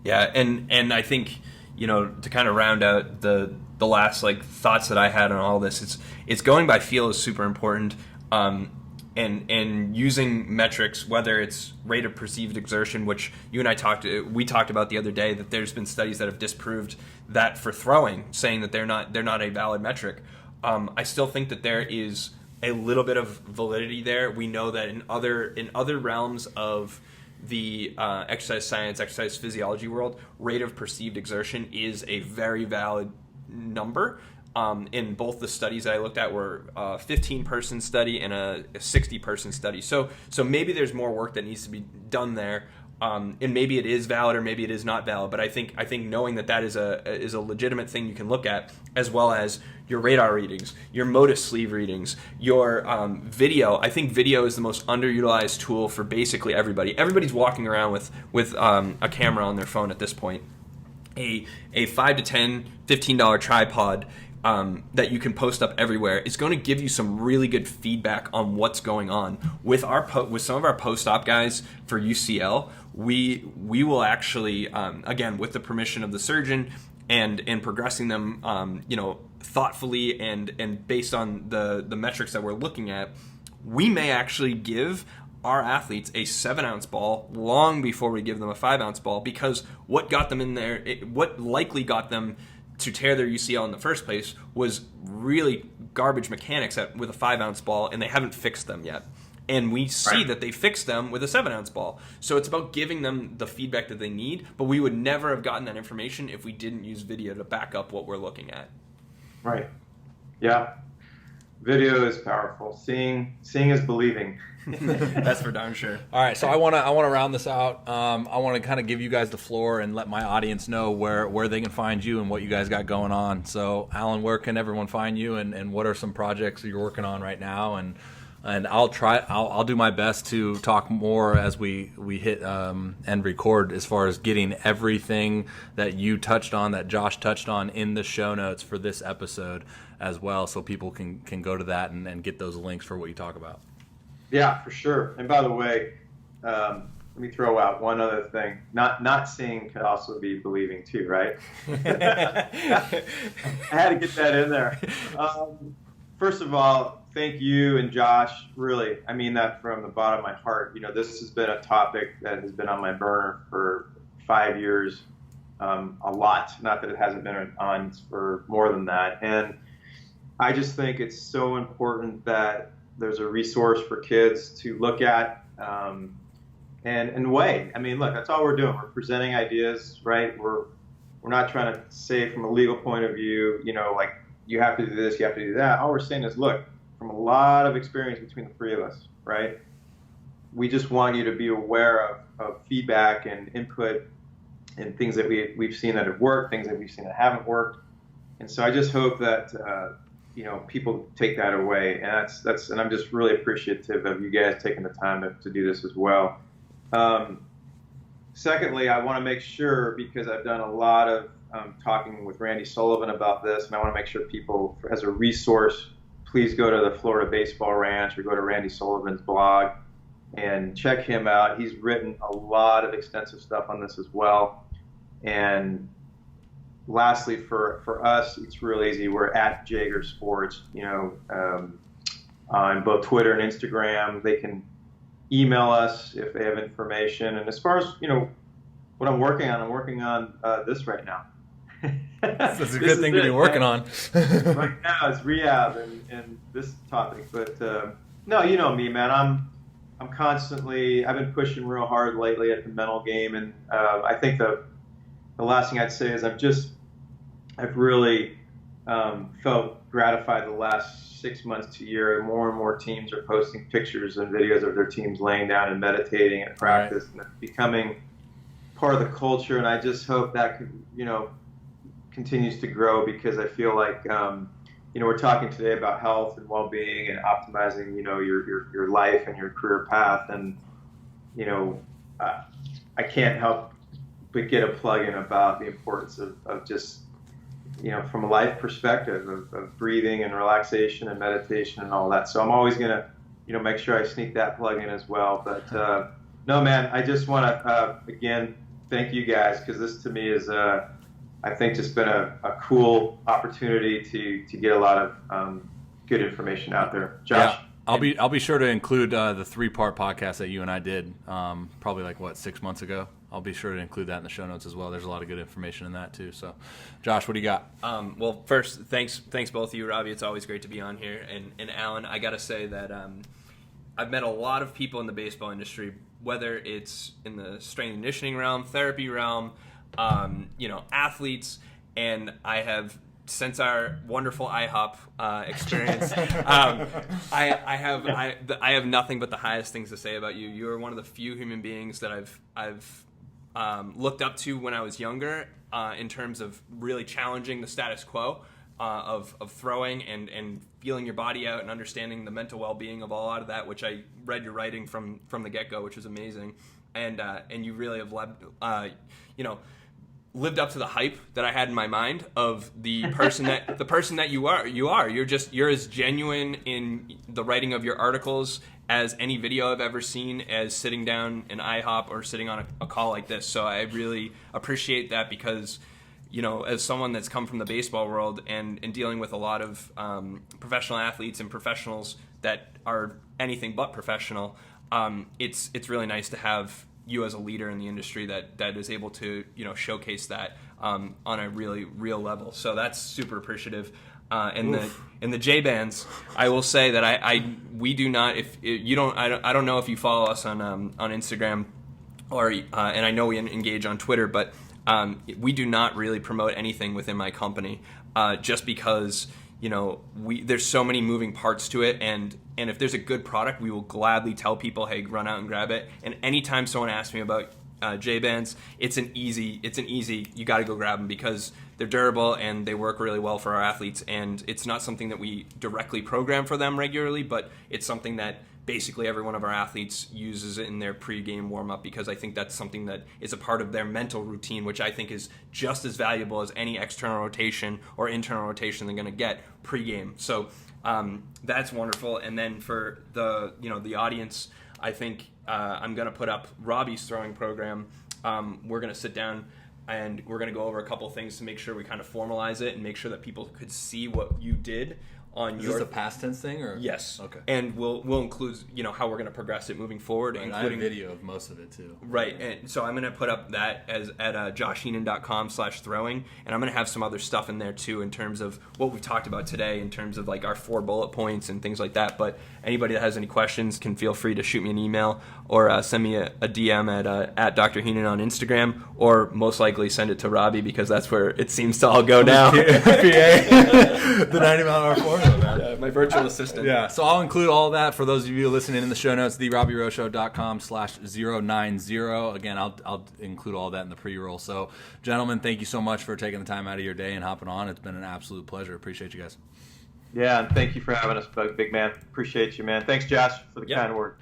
Yeah, and I think, to kind of round out the last thoughts that I had on all this, it's going by feel is super important, and using metrics, whether it's rate of perceived exertion, which you and I we talked about the other day, that there's been studies that have disproved that for throwing, saying that they're not a valid metric. I still think that there is a little bit of validity there. We know that in other realms of the exercise science, exercise physiology world, rate of perceived exertion is a very valid number. In both the studies that I looked at were a 15-person study and a 60-person study. So maybe there's more work that needs to be done there, and maybe it is valid or maybe it is not valid. But I think knowing that is a legitimate thing you can look at, as well as your radar readings, your Modus sleeve readings, your video. I think video is the most underutilized tool for basically everybody. Everybody's walking around with a camera on their phone at this point. A $5 to $10, $15 tripod that you can post up everywhere is going to give you some really good feedback on what's going on. With some of our post-op guys for UCL, we will actually, again, with the permission of the surgeon and progressing them, thoughtfully and based on the metrics that we're looking at, we may actually give our athletes a 7-ounce ball long before we give them a 5-ounce ball, because what got them in there, what likely got them to tear their UCL in the first place was really garbage mechanics with a 5-ounce ball, and they haven't fixed them yet. And we see that they fixed them with a 7-ounce ball. So it's about giving them the feedback that they need, but we would never have gotten that information if we didn't use video to back up what we're looking at. Right. Yeah. Video is powerful. Seeing is believing. That's for darn sure. All right, so I want to round this out. I want to kind of give you guys the floor and let my audience know where they can find you and what you guys got going on. So, Alan, where can everyone find you, and what are some projects that you're working on right now? And I'll do my best to talk more as we hit and record, as far as getting everything that you touched on, that Josh touched on, in the show notes for this episode as well, so people can go to that and get those links for what you talk about. Yeah, for sure. And by the way, let me throw out one other thing. Not seeing could also be believing too, right? I had to get that in there. First of all, thank you and Josh. Really, I mean that from the bottom of my heart. This has been a topic that has been on my burner for 5 years, a lot. Not that it hasn't been on for more than that. And I just think it's so important that there's a resource for kids to look at and weigh. I mean, look, that's all we're doing. We're presenting ideas, right? We're not trying to say from a legal point of view, like you have to do this, you have to do that. All we're saying is, look, from a lot of experience between the three of us, right? We just want you to be aware of feedback and input and things that we've seen that have worked, things that we've seen that haven't worked. And so I just hope that people take that away, and and I'm just really appreciative of you guys taking the time to do this as well. Secondly, I want to make sure, because I've done a lot of talking with Randy Sullivan about this, and I want to make sure people, as a resource, please go to the Florida Baseball Ranch or go to Randy Sullivan's blog and check him out. He's written a lot of extensive stuff on this as well. And lastly, for us, it's real easy. We're at Jaeger Sports, on both Twitter and Instagram. They can email us if they have information. And as far as, what I'm working on this right now. That's a good thing to be working on. Right now it's Rehab and this topic. But no, you know me, man. I'm constantly, I've been pushing real hard lately at the mental game. And I think the last thing I'd say is I've really felt gratified the last 6 months to a year. More and more teams are posting pictures and videos of their teams laying down and meditating at practice, and it's becoming part of the culture. And I just hope that continues to grow, because I feel like we're talking today about health and well-being and optimizing your life and your career path, and I can't help but get a plug in about the importance of just from a life perspective of breathing and relaxation and meditation and all that. So I'm always going to make sure I sneak that plug in as well. But no, man, I just want to again thank you guys, because this to me is I think just been a cool opportunity to get a lot of good information out there. Josh? Yeah, I'll be sure to include the 3-part podcast that you and I did probably 6 months ago. I'll be sure to include that in the show notes as well. There's a lot of good information in that too. So, Josh, what do you got? Well, first, thanks both of you, Robby. It's always great to be on here. And Alan, I got to say that I've met a lot of people in the baseball industry, whether it's in the strength and conditioning realm, therapy realm, athletes, and I have, since our wonderful IHOP experience, I have nothing but the highest things to say about you. You are one of the few human beings that I've looked up to when I was younger, in terms of really challenging the status quo of throwing and feeling your body out and understanding the mental well-being of a lot of that, which I read your writing from the get-go, which was amazing, and you really have lived up to the hype that I had in my mind of the person that you are. You're as genuine in the writing of your articles as any video I've ever seen, as sitting down in IHOP or sitting on a call like this. So I really appreciate that, because as someone that's come from the baseball world and dealing with a lot of professional athletes and professionals that are anything but professional, it's really nice to have you as a leader in the industry that is able to showcase that on a really real level. So that's super appreciative. In the J bands, I will say that we do not, if you don't, I don't know if you follow us on Instagram or and I know we engage on Twitter, but we do not really promote anything within my company, just because there's so many moving parts to it, and if there's a good product, we will gladly tell people, hey, run out and grab it. And anytime someone asks me about J-bands, it's an easy, you got to go grab them, because they're durable and they work really well for our athletes. And it's not something that we directly program for them regularly, but it's something that basically every one of our athletes uses in their pre-game warm-up, because I think that's something that is a part of their mental routine, which I think is just as valuable as any external rotation or internal rotation they're going to get pre-game. So that's wonderful. And then for the audience, I think I'm going to put up Robby's throwing program. We're going to sit down and we're going to go over a couple things to make sure we kind of formalize it and make sure that people could see what you did on Is this a past tense thing, or? Yes. Okay. And we'll include how we're going to progress it moving forward, right, including I have video of most of it too. Right. And so I'm going to put up that at joshheenan.com/throwing, and I'm going to have some other stuff in there too in terms of what we've talked about today, in terms of our 4 bullet points and things like that. But anybody that has any questions can feel free to shoot me an email or send me a DM at Dr. Heenan on Instagram, or most likely send it to Robby, because that's where it seems to all go now. The 90-mile-an-hour formula, man. My virtual assistant. Yeah, so I'll include all that for those of you listening in the show notes, therobbyrowshow.com/090. Again, I'll include all that in the pre-roll. So, gentlemen, thank you so much for taking the time out of your day and hopping on. It's been an absolute pleasure. Appreciate you guys. Yeah, and thank you for having us, big man. Appreciate you, man. Thanks, Josh, for the Yep. kind word.